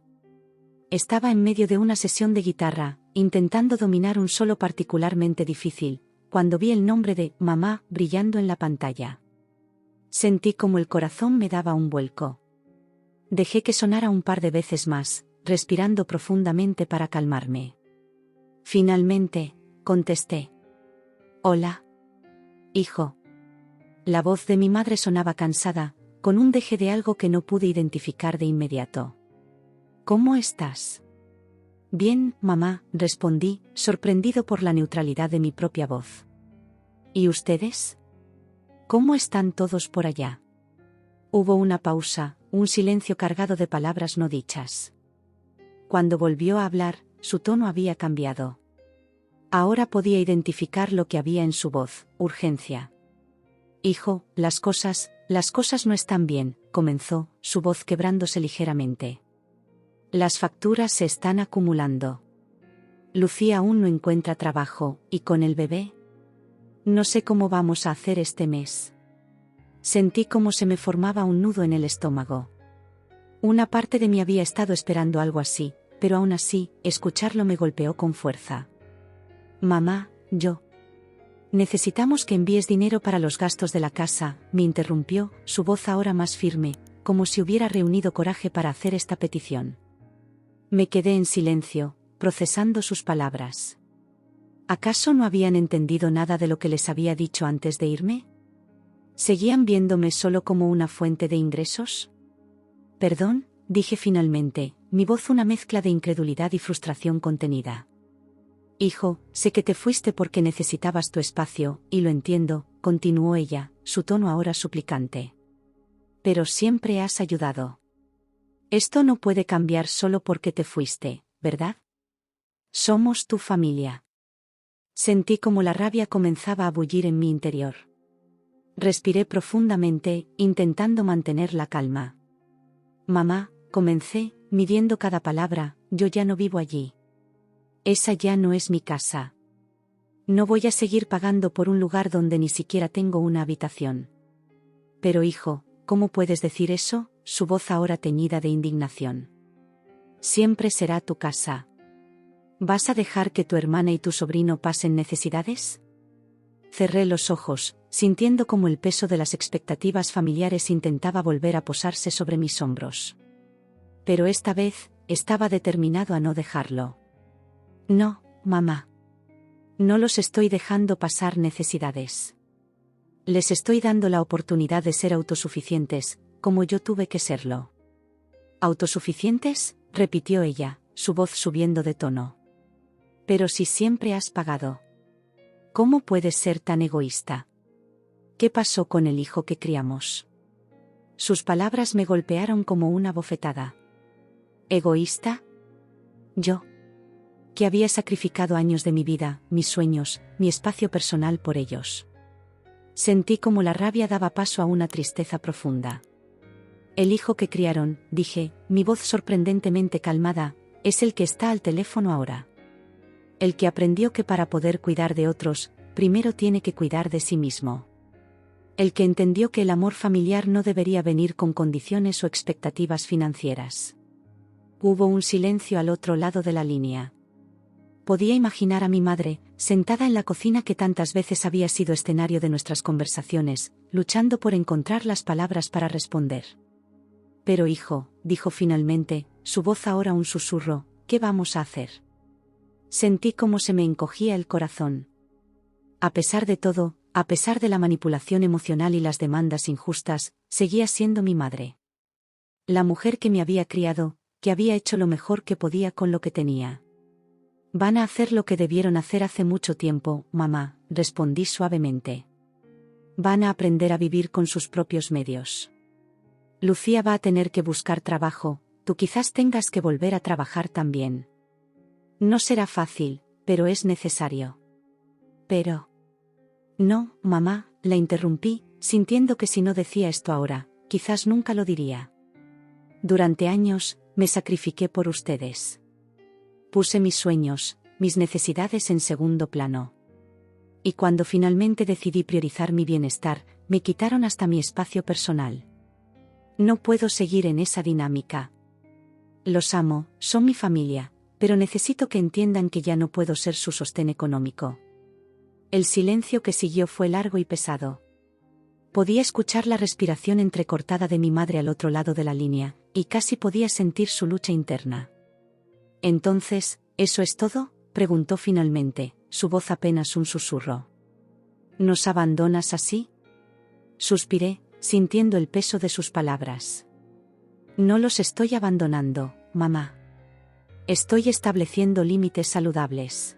S1: Estaba en medio de una sesión de guitarra, intentando dominar un solo particularmente difícil, cuando vi el nombre de «mamá» brillando en la pantalla. Sentí como el corazón me daba un vuelco. Dejé que sonara un par de veces más, respirando profundamente para calmarme. Finalmente, contesté. «Hola. Hijo». La voz de mi madre sonaba cansada, con un deje de algo que no pude identificar de inmediato. «¿Cómo estás?» «Bien, mamá», respondí, sorprendido por la neutralidad de mi propia voz. «¿Y ustedes? ¿Cómo están todos por allá?» Hubo una pausa, un silencio cargado de palabras no dichas. Cuando volvió a hablar, su tono había cambiado. Ahora podía identificar lo que había en su voz: urgencia. «Hijo, las cosas no están bien», comenzó, su voz quebrándose ligeramente. «Las facturas se están acumulando. Lucía aún no encuentra trabajo, ¿y con el bebé? No sé cómo vamos a hacer este mes». Sentí como se me formaba un nudo en el estómago. Una parte de mí había estado esperando algo así, pero aún así, escucharlo me golpeó con fuerza. «Mamá, necesitamos que envíes dinero para los gastos de la casa», me interrumpió, su voz ahora más firme, como si hubiera reunido coraje para hacer esta petición. Me quedé en silencio, procesando sus palabras. ¿Acaso no habían entendido nada de lo que les había dicho antes de irme? ¿Seguían viéndome solo como una fuente de ingresos? «Perdón», dije finalmente, mi voz una mezcla de incredulidad y frustración contenida. «Hijo, sé que te fuiste porque necesitabas tu espacio, y lo entiendo», continuó ella, su tono ahora suplicante. «Pero siempre has ayudado. Esto no puede cambiar solo porque te fuiste, ¿verdad? Somos tu familia». Sentí como la rabia comenzaba a bullir en mi interior. Respiré profundamente, intentando mantener la calma. «Mamá», comencé, midiendo cada palabra, «yo ya no vivo allí. Esa ya no es mi casa. No voy a seguir pagando por un lugar donde ni siquiera tengo una habitación. Pero hijo, ¿cómo puedes decir eso? Su voz ahora teñida de indignación. Siempre será tu casa. ¿Vas a dejar que tu hermana y tu sobrino pasen necesidades? Cerré los ojos, sintiendo cómo el peso de las expectativas familiares intentaba volver a posarse sobre mis hombros. Pero esta vez, estaba determinado a no dejarlo. No, mamá. No los estoy dejando pasar necesidades. Les estoy dando la oportunidad de ser autosuficientes, como yo tuve que serlo. ¿Autosuficientes?, repitió ella, su voz subiendo de tono. Pero si siempre has pagado. ¿Cómo puedes ser tan egoísta? ¿Qué pasó con el hijo que criamos? Sus palabras me golpearon como una bofetada. ¿Egoísta? Yo. Que había sacrificado años de mi vida, mis sueños, mi espacio personal por ellos. Sentí como la rabia daba paso a una tristeza profunda. El hijo que criaron, dije, mi voz sorprendentemente calmada, es el que está al teléfono ahora. El que aprendió que para poder cuidar de otros, primero tiene que cuidar de sí mismo. El que entendió que el amor familiar no debería venir con condiciones o expectativas financieras. Hubo un silencio al otro lado de la línea. Podía imaginar a mi madre, sentada en la cocina que tantas veces había sido escenario de nuestras conversaciones, luchando por encontrar las palabras para responder. Pero hijo, dijo finalmente, su voz ahora un susurro, ¿qué vamos a hacer? Sentí cómo se me encogía el corazón. A pesar de todo, a pesar de la manipulación emocional y las demandas injustas, seguía siendo mi madre. La mujer que me había criado, que había hecho lo mejor que podía con lo que tenía. Van a hacer lo que debieron hacer hace mucho tiempo, mamá, respondí suavemente. Van a aprender a vivir con sus propios medios. Lucía va a tener que buscar trabajo, tú quizás tengas que volver a trabajar también. No será fácil, pero es necesario. Pero... No, mamá, la interrumpí, sintiendo que si no decía esto ahora, quizás nunca lo diría. Durante años, me sacrifiqué por ustedes. Puse mis sueños, mis necesidades en segundo plano. Y cuando finalmente decidí priorizar mi bienestar, me quitaron hasta mi espacio personal. No puedo seguir en esa dinámica. Los amo, son mi familia, pero necesito que entiendan que ya no puedo ser su sostén económico. El silencio que siguió fue largo y pesado. Podía escuchar la respiración entrecortada de mi madre al otro lado de la línea, y casi podía sentir su lucha interna. Entonces, ¿eso es todo?, preguntó finalmente, su voz apenas un susurro. ¿Nos abandonas así? Suspiré, sintiendo el peso de sus palabras. No los estoy abandonando, mamá. Estoy estableciendo límites saludables.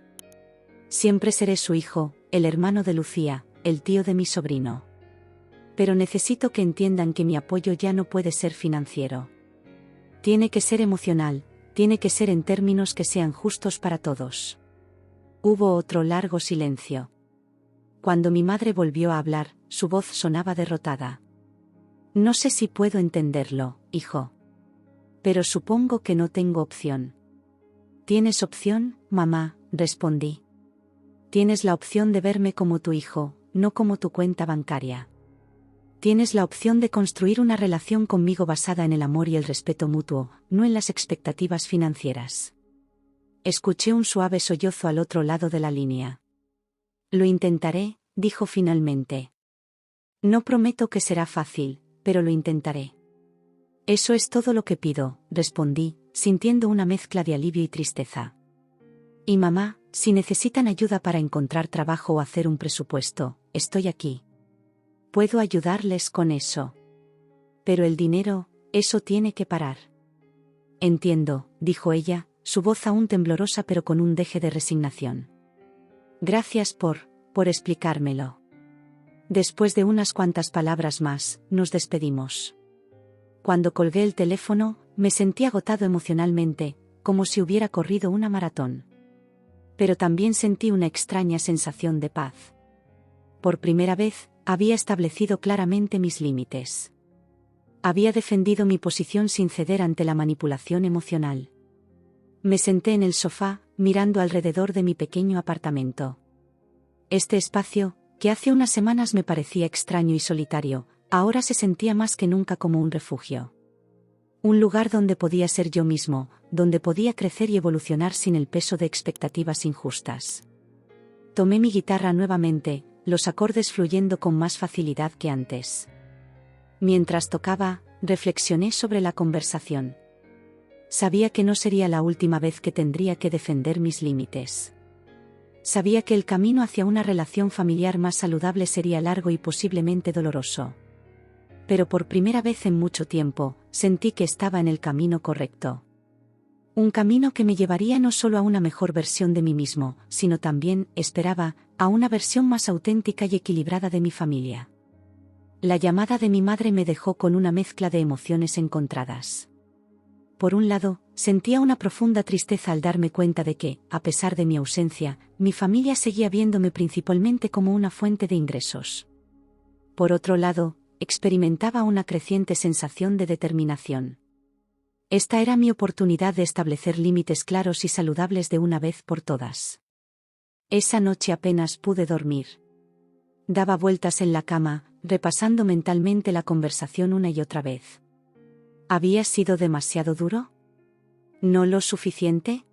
S1: Siempre seré su hijo, el hermano de Lucía, el tío de mi sobrino. Pero necesito que entiendan que mi apoyo ya no puede ser financiero. Tiene que ser emocional, tiene que ser en términos que sean justos para todos. Hubo otro largo silencio. Cuando mi madre volvió a hablar, su voz sonaba derrotada. No sé si puedo entenderlo, hijo. Pero supongo que no tengo opción. ¿Tienes opción, mamá?, respondí. Tienes la opción de verme como tu hijo, no como tu cuenta bancaria. Tienes la opción de construir una relación conmigo basada en el amor y el respeto mutuo, no en las expectativas financieras. Escuché un suave sollozo al otro lado de la línea. Lo intentaré, dijo finalmente. No prometo que será fácil, pero lo intentaré. Eso es todo lo que pido, respondí, sintiendo una mezcla de alivio y tristeza. Y mamá, si necesitan ayuda para encontrar trabajo o hacer un presupuesto, estoy aquí. Puedo ayudarles con eso. Pero el dinero, eso tiene que parar. Entiendo, dijo ella, su voz aún temblorosa pero con un deje de resignación. Gracias por explicármelo. Después de unas cuantas palabras más, nos despedimos. Cuando colgué el teléfono, me sentí agotado emocionalmente, como si hubiera corrido una maratón. Pero también sentí una extraña sensación de paz. Por primera vez, había establecido claramente mis límites. Había defendido mi posición sin ceder ante la manipulación emocional. Me senté en el sofá, mirando alrededor de mi pequeño apartamento. Este espacio, que hace unas semanas me parecía extraño y solitario, ahora se sentía más que nunca como un refugio. Un lugar donde podía ser yo mismo, donde podía crecer y evolucionar sin el peso de expectativas injustas. Tomé mi guitarra nuevamente, los acordes fluyendo con más facilidad que antes. Mientras tocaba, reflexioné sobre la conversación. Sabía que no sería la última vez que tendría que defender mis límites. Sabía que el camino hacia una relación familiar más saludable sería largo y posiblemente doloroso. Pero por primera vez en mucho tiempo, sentí que estaba en el camino correcto. Un camino que me llevaría no solo a una mejor versión de mí mismo, sino también, esperaba, a una versión más auténtica y equilibrada de mi familia. La llamada de mi madre me dejó con una mezcla de emociones encontradas. Por un lado, sentía una profunda tristeza al darme cuenta de que, a pesar de mi ausencia, mi familia seguía viéndome principalmente como una fuente de ingresos. Por otro lado, experimentaba una creciente sensación de determinación. Esta era mi oportunidad de establecer límites claros y saludables de una vez por todas. Esa noche apenas pude dormir. Daba vueltas en la cama, repasando mentalmente la conversación una y otra vez. ¿Había sido demasiado duro? ¿No lo suficiente?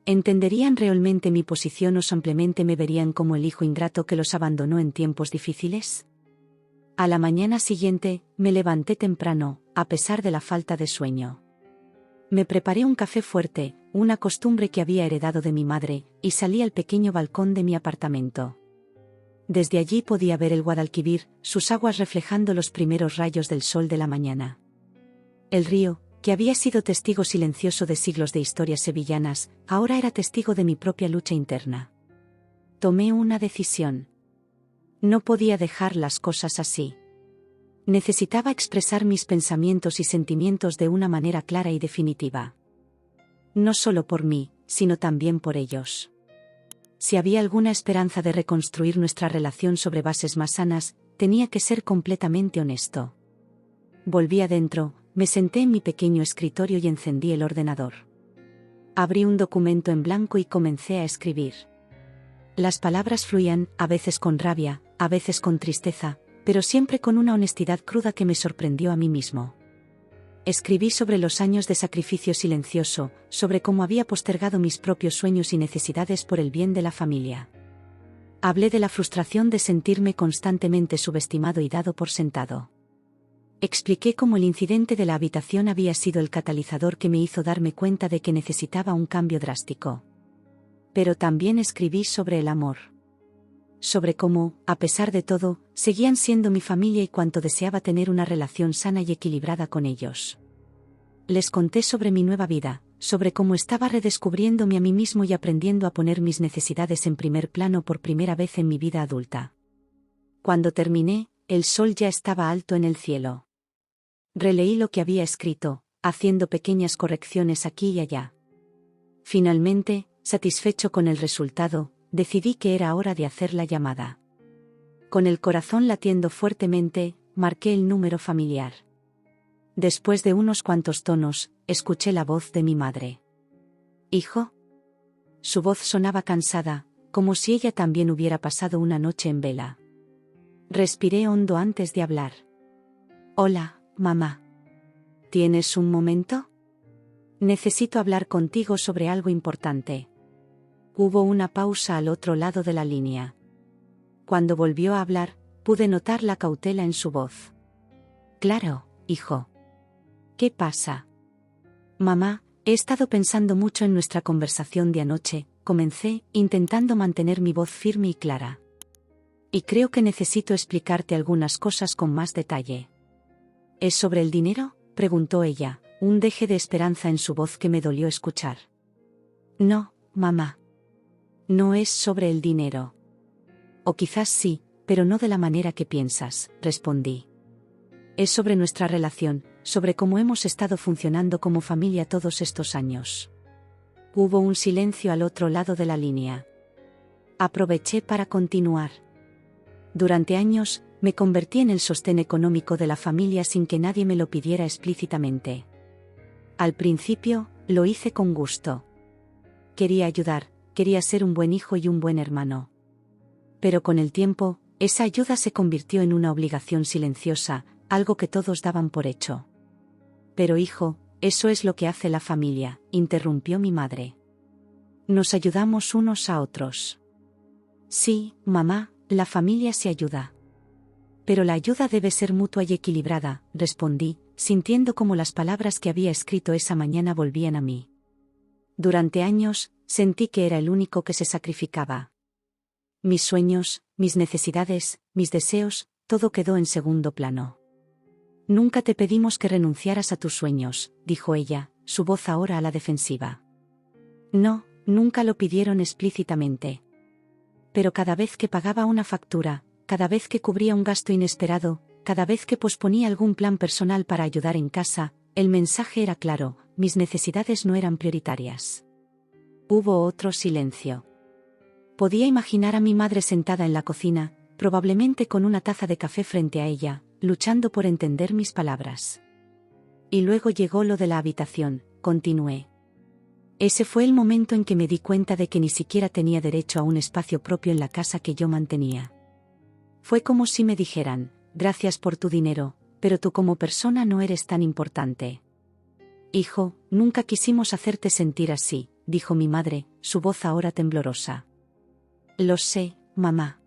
S1: ¿Entenderían realmente mi posición o simplemente me verían como el hijo ingrato que los abandonó en tiempos difíciles? A la mañana siguiente, me levanté temprano, a pesar de la falta de sueño. Me preparé un café fuerte, una costumbre que había heredado de mi madre, y salí al pequeño balcón de mi apartamento. Desde allí podía ver el Guadalquivir, sus aguas reflejando los primeros rayos del sol de la mañana. El río, que había sido testigo silencioso de siglos de historias sevillanas, ahora era testigo de mi propia lucha interna. Tomé una decisión. No podía dejar las cosas así. Necesitaba expresar mis pensamientos y sentimientos de una manera clara y definitiva. No solo por mí, sino también por ellos. Si había alguna esperanza de reconstruir nuestra relación sobre bases más sanas, tenía que ser completamente honesto. Volví adentro, me senté en mi pequeño escritorio y encendí el ordenador. Abrí un documento en blanco y comencé a escribir. Las palabras fluían, a veces con rabia, a veces con tristeza, pero siempre con una honestidad cruda que me sorprendió a mí mismo. Escribí sobre los años de sacrificio silencioso, sobre cómo había postergado mis propios sueños y necesidades por el bien de la familia. Hablé de la frustración de sentirme constantemente subestimado y dado por sentado. Expliqué cómo el incidente de la habitación había sido el catalizador que me hizo darme cuenta de que necesitaba un cambio drástico. Pero también escribí sobre el amor. Sobre cómo, a pesar de todo, seguían siendo mi familia y cuánto deseaba tener una relación sana y equilibrada con ellos. Les conté sobre mi nueva vida, sobre cómo estaba redescubriéndome a mí mismo y aprendiendo a poner mis necesidades en primer plano por primera vez en mi vida adulta. Cuando terminé, el sol ya estaba alto en el cielo. Releí lo que había escrito, haciendo pequeñas correcciones aquí y allá. Finalmente, satisfecho con el resultado, decidí que era hora de hacer la llamada. Con el corazón latiendo fuertemente, marqué el número familiar. Después de unos cuantos tonos, escuché la voz de mi madre. ¿Hijo? Su voz sonaba cansada, como si ella también hubiera pasado una noche en vela. Respiré hondo antes de hablar. Hola, mamá. ¿Tienes un momento? Necesito hablar contigo sobre algo importante. Hubo una pausa al otro lado de la línea. Cuando volvió a hablar, pude notar la cautela en su voz. Claro, hijo. ¿Qué pasa? Mamá, he estado pensando mucho en nuestra conversación de anoche, comencé, intentando mantener mi voz firme y clara. Y creo que necesito explicarte algunas cosas con más detalle. ¿Es sobre el dinero?, preguntó ella, un deje de esperanza en su voz que me dolió escuchar. No, mamá. No es sobre el dinero. O quizás sí, pero no de la manera que piensas, respondí. Es sobre nuestra relación, sobre cómo hemos estado funcionando como familia todos estos años. Hubo un silencio al otro lado de la línea. Aproveché para continuar. Durante años, me convertí en el sostén económico de la familia sin que nadie me lo pidiera explícitamente. Al principio, lo hice con gusto. Quería ayudar, quería ser un buen hijo y un buen hermano. Pero con el tiempo, esa ayuda se convirtió en una obligación silenciosa, algo que todos daban por hecho. Pero hijo, eso es lo que hace la familia, interrumpió mi madre. Nos ayudamos unos a otros. Sí, mamá, la familia se ayuda. Pero la ayuda debe ser mutua y equilibrada, respondí, sintiendo como las palabras que había escrito esa mañana volvían a mí. Durante años, sentí que era el único que se sacrificaba. Mis sueños, mis necesidades, mis deseos, todo quedó en segundo plano. Nunca te pedimos que renunciaras a tus sueños, dijo ella, su voz ahora a la defensiva. No, nunca lo pidieron explícitamente. Pero cada vez que pagaba una factura, cada vez que cubría un gasto inesperado, cada vez que posponía algún plan personal para ayudar en casa, el mensaje era claro, mis necesidades no eran prioritarias. Hubo otro silencio. Podía imaginar a mi madre sentada en la cocina, probablemente con una taza de café frente a ella, luchando por entender mis palabras. Y luego llegó lo de la habitación, continué. Ese fue el momento en que me di cuenta de que ni siquiera tenía derecho a un espacio propio en la casa que yo mantenía. Fue como si me dijeran, gracias por tu dinero, pero tú como persona no eres tan importante. Hijo, nunca quisimos hacerte sentir así, dijo mi madre, su voz ahora temblorosa. Lo sé, mamá.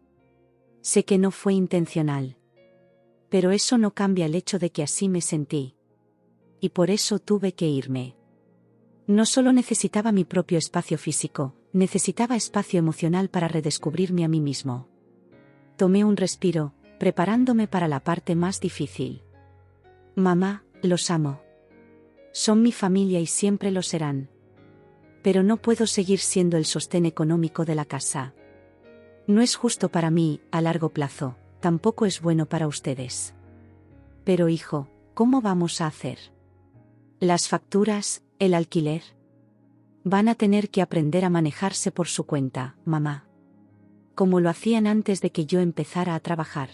S1: Sé que no fue intencional. Pero eso no cambia el hecho de que así me sentí. Y por eso tuve que irme. No solo necesitaba mi propio espacio físico, necesitaba espacio emocional para redescubrirme a mí mismo. Tomé un respiro, preparándome para la parte más difícil. Mamá, los amo. Son mi familia y siempre lo serán. Pero no puedo seguir siendo el sostén económico de la casa. No es justo para mí, a largo plazo, tampoco es bueno para ustedes. Pero hijo, ¿cómo vamos a hacer? Las facturas, el alquiler. Van a tener que aprender a manejarse por su cuenta, mamá. Como lo hacían antes de que yo empezara a trabajar.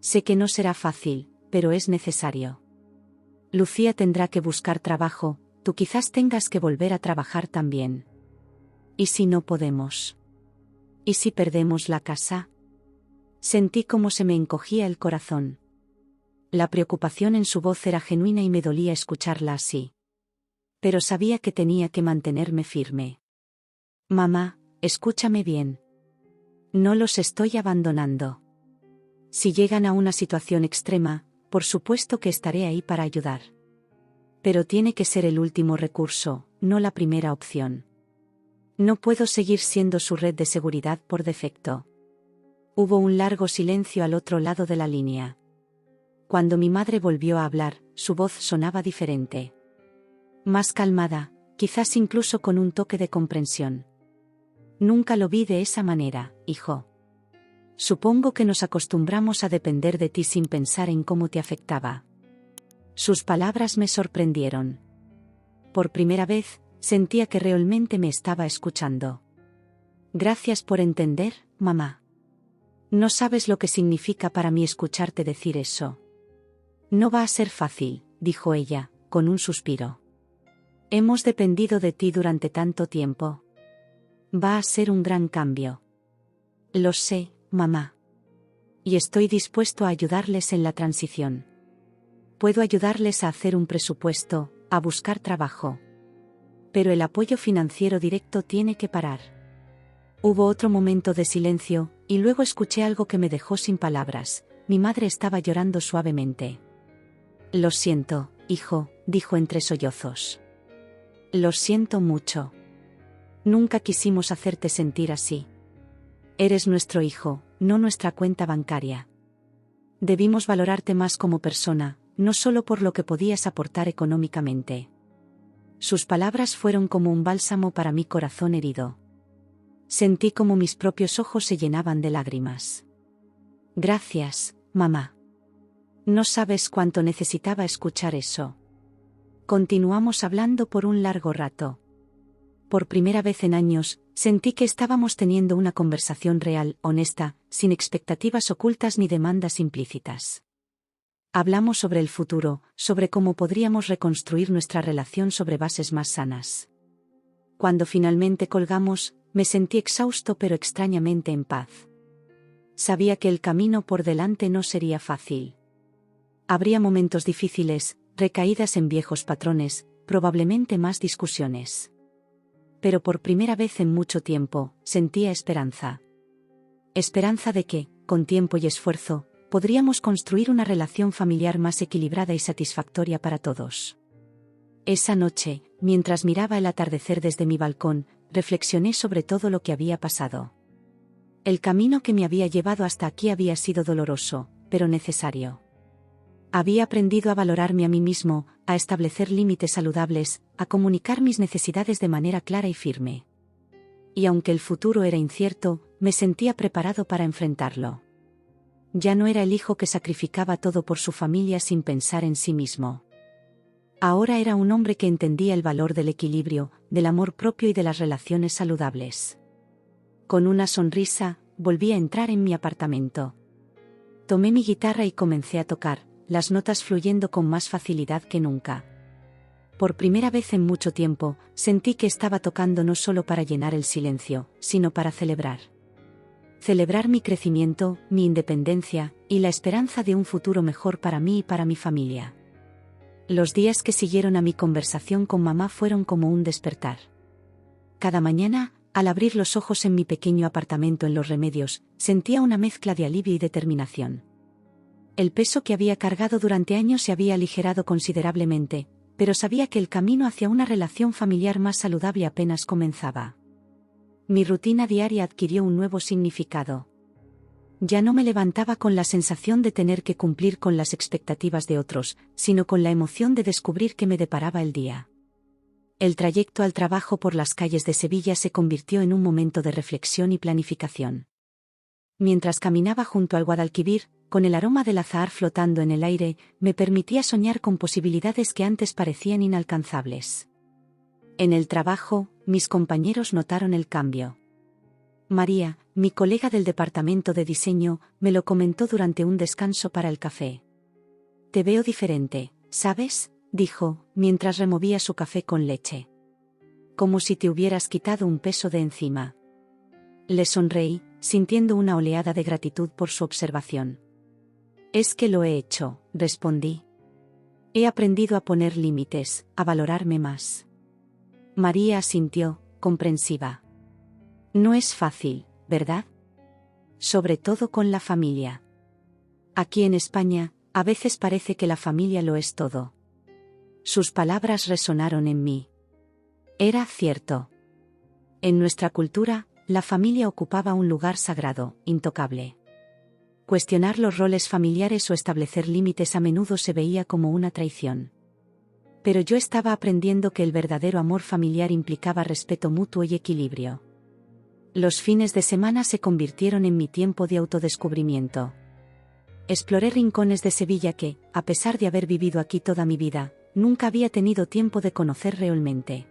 S1: Sé que no será fácil, pero es necesario. Lucía tendrá que buscar trabajo, tú quizás tengas que volver a trabajar también. ¿Y si no podemos? ¿Y si perdemos la casa? Sentí como se me encogía el corazón. La preocupación en su voz era genuina y me dolía escucharla así. Pero sabía que tenía que mantenerme firme. Mamá, escúchame bien. No los estoy abandonando. Si llegan a una situación extrema, por supuesto que estaré ahí para ayudar. Pero tiene que ser el último recurso, no la primera opción. No puedo seguir siendo su red de seguridad por defecto. Hubo un largo silencio al otro lado de la línea. Cuando mi madre volvió a hablar, su voz sonaba diferente. Más calmada, quizás incluso con un toque de comprensión. Nunca lo vi de esa manera, hijo. Supongo que nos acostumbramos a depender de ti sin pensar en cómo te afectaba. Sus palabras me sorprendieron. Por primera vez, sentía que realmente me estaba escuchando. Gracias por entender, mamá. No sabes lo que significa para mí escucharte decir eso. No va a ser fácil, dijo ella, con un suspiro. Hemos dependido de ti durante tanto tiempo. Va a ser un gran cambio. Lo sé, mamá. Y estoy dispuesto a ayudarles en la transición. Puedo ayudarles a hacer un presupuesto, a buscar trabajo. Pero el apoyo financiero directo tiene que parar. Hubo otro momento de silencio, y luego escuché algo que me dejó sin palabras. Mi madre estaba llorando suavemente. Lo siento, hijo, dijo entre sollozos. Lo siento mucho. Nunca quisimos hacerte sentir así. Eres nuestro hijo, no nuestra cuenta bancaria. Debimos valorarte más como persona, no solo por lo que podías aportar económicamente. Sus palabras fueron como un bálsamo para mi corazón herido. Sentí como mis propios ojos se llenaban de lágrimas. Gracias, mamá. No sabes cuánto necesitaba escuchar eso. Continuamos hablando por un largo rato. Por primera vez en años, sentí que estábamos teniendo una conversación real, honesta, sin expectativas ocultas ni demandas implícitas. Hablamos sobre el futuro, sobre cómo podríamos reconstruir nuestra relación sobre bases más sanas. Cuando finalmente colgamos, me sentí exhausto pero extrañamente en paz. Sabía que el camino por delante no sería fácil. Habría momentos difíciles, recaídas en viejos patrones, probablemente más discusiones. Pero por primera vez en mucho tiempo, sentía esperanza. Esperanza de que, con tiempo y esfuerzo, podríamos construir una relación familiar más equilibrada y satisfactoria para todos. Esa noche, mientras miraba el atardecer desde mi balcón, reflexioné sobre todo lo que había pasado. El camino que me había llevado hasta aquí había sido doloroso, pero necesario. Había aprendido a valorarme a mí mismo, a establecer límites saludables, a comunicar mis necesidades de manera clara y firme. Y aunque el futuro era incierto, me sentía preparado para enfrentarlo. Ya no era el hijo que sacrificaba todo por su familia sin pensar en sí mismo. Ahora era un hombre que entendía el valor del equilibrio, del amor propio y de las relaciones saludables. Con una sonrisa, volví a entrar en mi apartamento. Tomé mi guitarra y comencé a tocar, las notas fluyendo con más facilidad que nunca. Por primera vez en mucho tiempo, sentí que estaba tocando no solo para llenar el silencio, sino para celebrar. Celebrar mi crecimiento, mi independencia, y la esperanza de un futuro mejor para mí y para mi familia. Los días que siguieron a mi conversación con mamá fueron como un despertar. Cada mañana, al abrir los ojos en mi pequeño apartamento en Los Remedios, sentía una mezcla de alivio y determinación. El peso que había cargado durante años se había aligerado considerablemente, pero sabía que el camino hacia una relación familiar más saludable apenas comenzaba. Mi rutina diaria adquirió un nuevo significado. Ya no me levantaba con la sensación de tener que cumplir con las expectativas de otros, sino con la emoción de descubrir qué me deparaba el día. El trayecto al trabajo por las calles de Sevilla se convirtió en un momento de reflexión y planificación. Mientras caminaba junto al Guadalquivir, con el aroma del azahar flotando en el aire, me permitía soñar con posibilidades que antes parecían inalcanzables. En el trabajo, mis compañeros notaron el cambio. María, mi colega del departamento de diseño, me lo comentó durante un descanso para el café. «Te veo diferente, ¿sabes?», dijo, mientras removía su café con leche. «Como si te hubieras quitado un peso de encima». Le sonreí, sintiendo una oleada de gratitud por su observación. «Es que lo he hecho», respondí. «He aprendido a poner límites, a valorarme más». María asintió, comprensiva. «No es fácil, ¿verdad? Sobre todo con la familia. Aquí en España, a veces parece que la familia lo es todo». Sus palabras resonaron en mí. Era cierto. En nuestra cultura, la familia ocupaba un lugar sagrado, intocable. Cuestionar los roles familiares o establecer límites a menudo se veía como una traición. Pero yo estaba aprendiendo que el verdadero amor familiar implicaba respeto mutuo y equilibrio. Los fines de semana se convirtieron en mi tiempo de autodescubrimiento. Exploré rincones de Sevilla que, a pesar de haber vivido aquí toda mi vida, nunca había tenido tiempo de conocer realmente.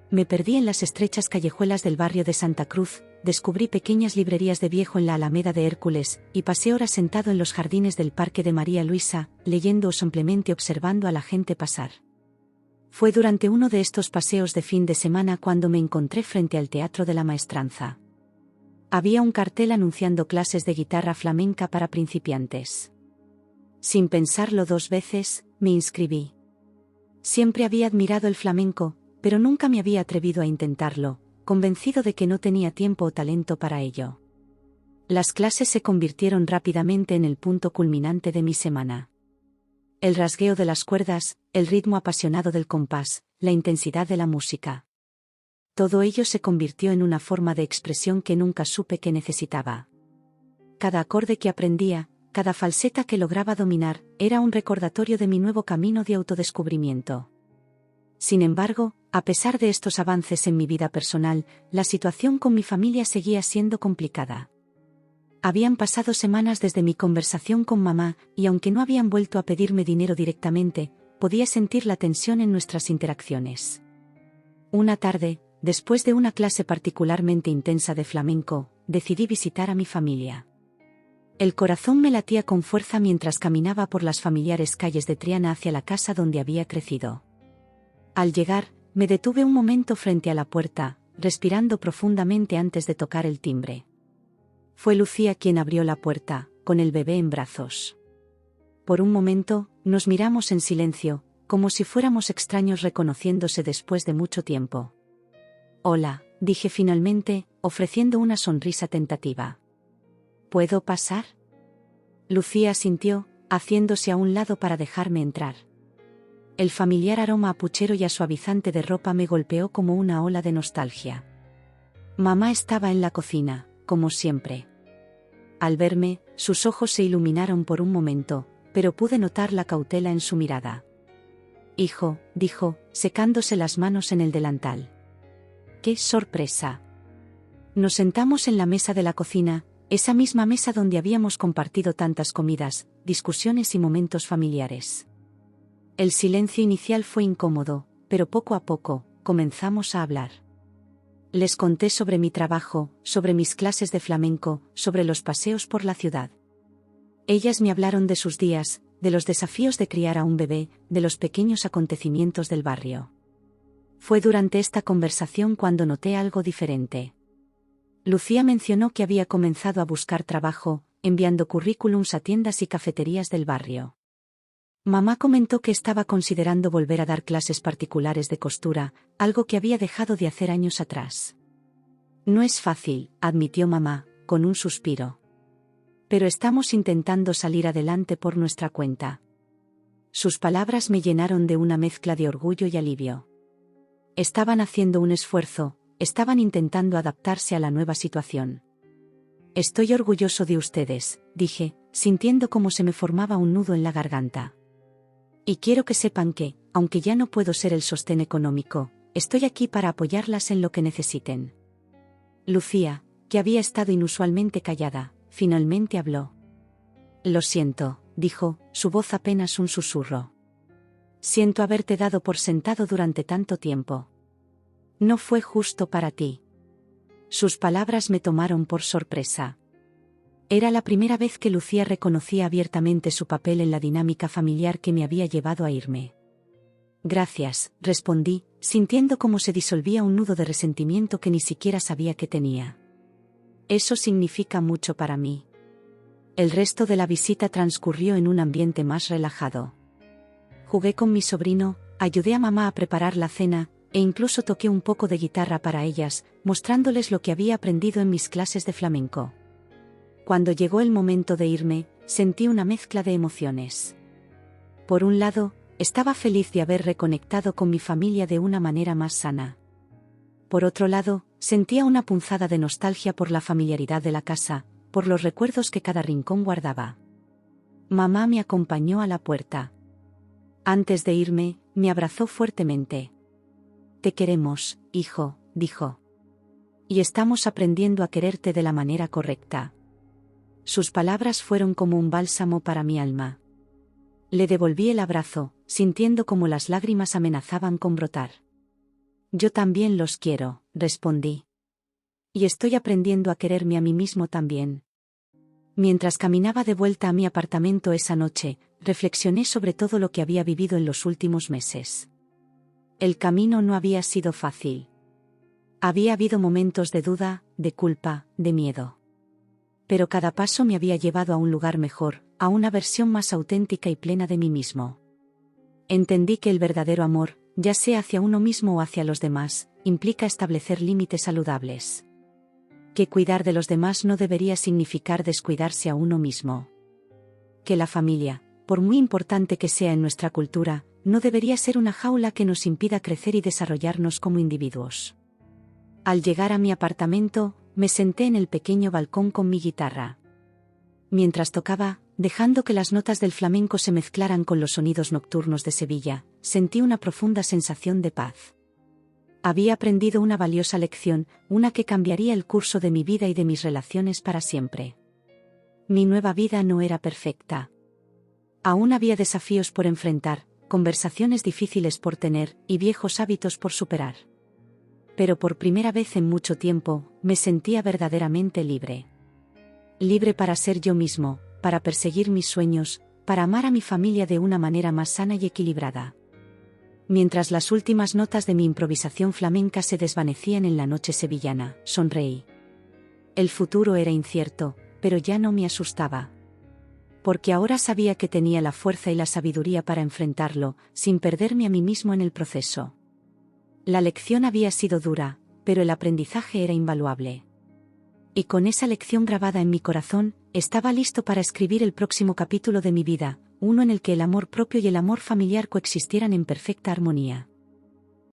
S1: Me perdí en las estrechas callejuelas del barrio de Santa Cruz, descubrí pequeñas librerías de viejo en la Alameda de Hércules, y pasé horas sentado en los jardines del Parque de María Luisa, leyendo o simplemente observando a la gente pasar. Fue durante uno de estos paseos de fin de semana cuando me encontré frente al Teatro de la Maestranza. Había un cartel anunciando clases de guitarra flamenca para principiantes. Sin pensarlo dos veces, me inscribí. Siempre había admirado el flamenco, pero nunca me había atrevido a intentarlo, convencido de que no tenía tiempo o talento para ello. Las clases se convirtieron rápidamente en el punto culminante de mi semana. El rasgueo de las cuerdas, el ritmo apasionado del compás, la intensidad de la música. Todo ello se convirtió en una forma de expresión que nunca supe que necesitaba. Cada acorde que aprendía, cada falseta que lograba dominar, era un recordatorio de mi nuevo camino de autodescubrimiento. Sin embargo, a pesar de estos avances en mi vida personal, la situación con mi familia seguía siendo complicada. Habían pasado semanas desde mi conversación con mamá, y aunque no habían vuelto a pedirme dinero directamente, podía sentir la tensión en nuestras interacciones. Una tarde, después de una clase particularmente intensa de flamenco, decidí visitar a mi familia. El corazón me latía con fuerza mientras caminaba por las familiares calles de Triana hacia la casa donde había crecido. Al llegar, me detuve un momento frente a la puerta, respirando profundamente antes de tocar el timbre. Fue Lucía quien abrió la puerta, con el bebé en brazos. Por un momento, nos miramos en silencio, como si fuéramos extraños reconociéndose después de mucho tiempo. «Hola», dije finalmente, ofreciendo una sonrisa tentativa. «¿Puedo pasar?». Lucía asintió, haciéndose a un lado para dejarme entrar. El familiar aroma a puchero y a suavizante de ropa me golpeó como una ola de nostalgia. Mamá estaba en la cocina, como siempre. Al verme, sus ojos se iluminaron por un momento, pero pude notar la cautela en su mirada. «Hijo», dijo, secándose las manos en el delantal. ¡Qué sorpresa! Nos sentamos en la mesa de la cocina, esa misma mesa donde habíamos compartido tantas comidas, discusiones y momentos familiares. El silencio inicial fue incómodo, pero poco a poco, comenzamos a hablar. Les conté sobre mi trabajo, sobre mis clases de flamenco, sobre los paseos por la ciudad. Ellas me hablaron de sus días, de los desafíos de criar a un bebé, de los pequeños acontecimientos del barrio. Fue durante esta conversación cuando noté algo diferente. Lucía mencionó que había comenzado a buscar trabajo, enviando currículums a tiendas y cafeterías del barrio. Mamá comentó que estaba considerando volver a dar clases particulares de costura, algo que había dejado de hacer años atrás. «No es fácil», admitió mamá, con un suspiro. «Pero estamos intentando salir adelante por nuestra cuenta». Sus palabras me llenaron de una mezcla de orgullo y alivio. Estaban haciendo un esfuerzo, estaban intentando adaptarse a la nueva situación. «Estoy orgulloso de ustedes», dije, sintiendo como se me formaba un nudo en la garganta. «Y quiero que sepan que, aunque ya no puedo ser el sostén económico, estoy aquí para apoyarlas en lo que necesiten». Lucía, que había estado inusualmente callada, finalmente habló. «Lo siento», dijo, su voz apenas un susurro. «Siento haberte dado por sentado durante tanto tiempo. No fue justo para ti». Sus palabras me tomaron por sorpresa. Era la primera vez que Lucía reconocía abiertamente su papel en la dinámica familiar que me había llevado a irme. «Gracias», respondí, sintiendo cómo se disolvía un nudo de resentimiento que ni siquiera sabía que tenía. «Eso significa mucho para mí». El resto de la visita transcurrió en un ambiente más relajado. Jugué con mi sobrino, ayudé a mamá a preparar la cena, e incluso toqué un poco de guitarra para ellas, mostrándoles lo que había aprendido en mis clases de flamenco. Cuando llegó el momento de irme, sentí una mezcla de emociones. Por un lado, estaba feliz de haber reconectado con mi familia de una manera más sana. Por otro lado, sentía una punzada de nostalgia por la familiaridad de la casa, por los recuerdos que cada rincón guardaba. Mamá me acompañó a la puerta. Antes de irme, me abrazó fuertemente. «Te queremos, hijo», dijo. «Y estamos aprendiendo a quererte de la manera correcta». Sus palabras fueron como un bálsamo para mi alma. Le devolví el abrazo, sintiendo como las lágrimas amenazaban con brotar. «Yo también los quiero», respondí. «Y estoy aprendiendo a quererme a mí mismo también». Mientras caminaba de vuelta a mi apartamento esa noche, reflexioné sobre todo lo que había vivido en los últimos meses. El camino no había sido fácil. Había habido momentos de duda, de culpa, de miedo. Pero cada paso me había llevado a un lugar mejor, a una versión más auténtica y plena de mí mismo. Entendí que el verdadero amor, ya sea hacia uno mismo o hacia los demás, implica establecer límites saludables. Que cuidar de los demás no debería significar descuidarse a uno mismo. Que la familia, por muy importante que sea en nuestra cultura, no debería ser una jaula que nos impida crecer y desarrollarnos como individuos. Al llegar a mi apartamento, me senté en el pequeño balcón con mi guitarra. Mientras tocaba, dejando que las notas del flamenco se mezclaran con los sonidos nocturnos de Sevilla, sentí una profunda sensación de paz. Había aprendido una valiosa lección, una que cambiaría el curso de mi vida y de mis relaciones para siempre. Mi nueva vida no era perfecta. Aún había desafíos por enfrentar, conversaciones difíciles por tener, y viejos hábitos por superar. Pero por primera vez en mucho tiempo, me sentía verdaderamente libre. Libre para ser yo mismo, para perseguir mis sueños, para amar a mi familia de una manera más sana y equilibrada. Mientras las últimas notas de mi improvisación flamenca se desvanecían en la noche sevillana, sonreí. El futuro era incierto, pero ya no me asustaba. Porque ahora sabía que tenía la fuerza y la sabiduría para enfrentarlo, sin perderme a mí mismo en el proceso. La lección había sido dura, pero el aprendizaje era invaluable. Y con esa lección grabada en mi corazón, estaba listo para escribir el próximo capítulo de mi vida, uno en el que el amor propio y el amor familiar coexistieran en perfecta armonía.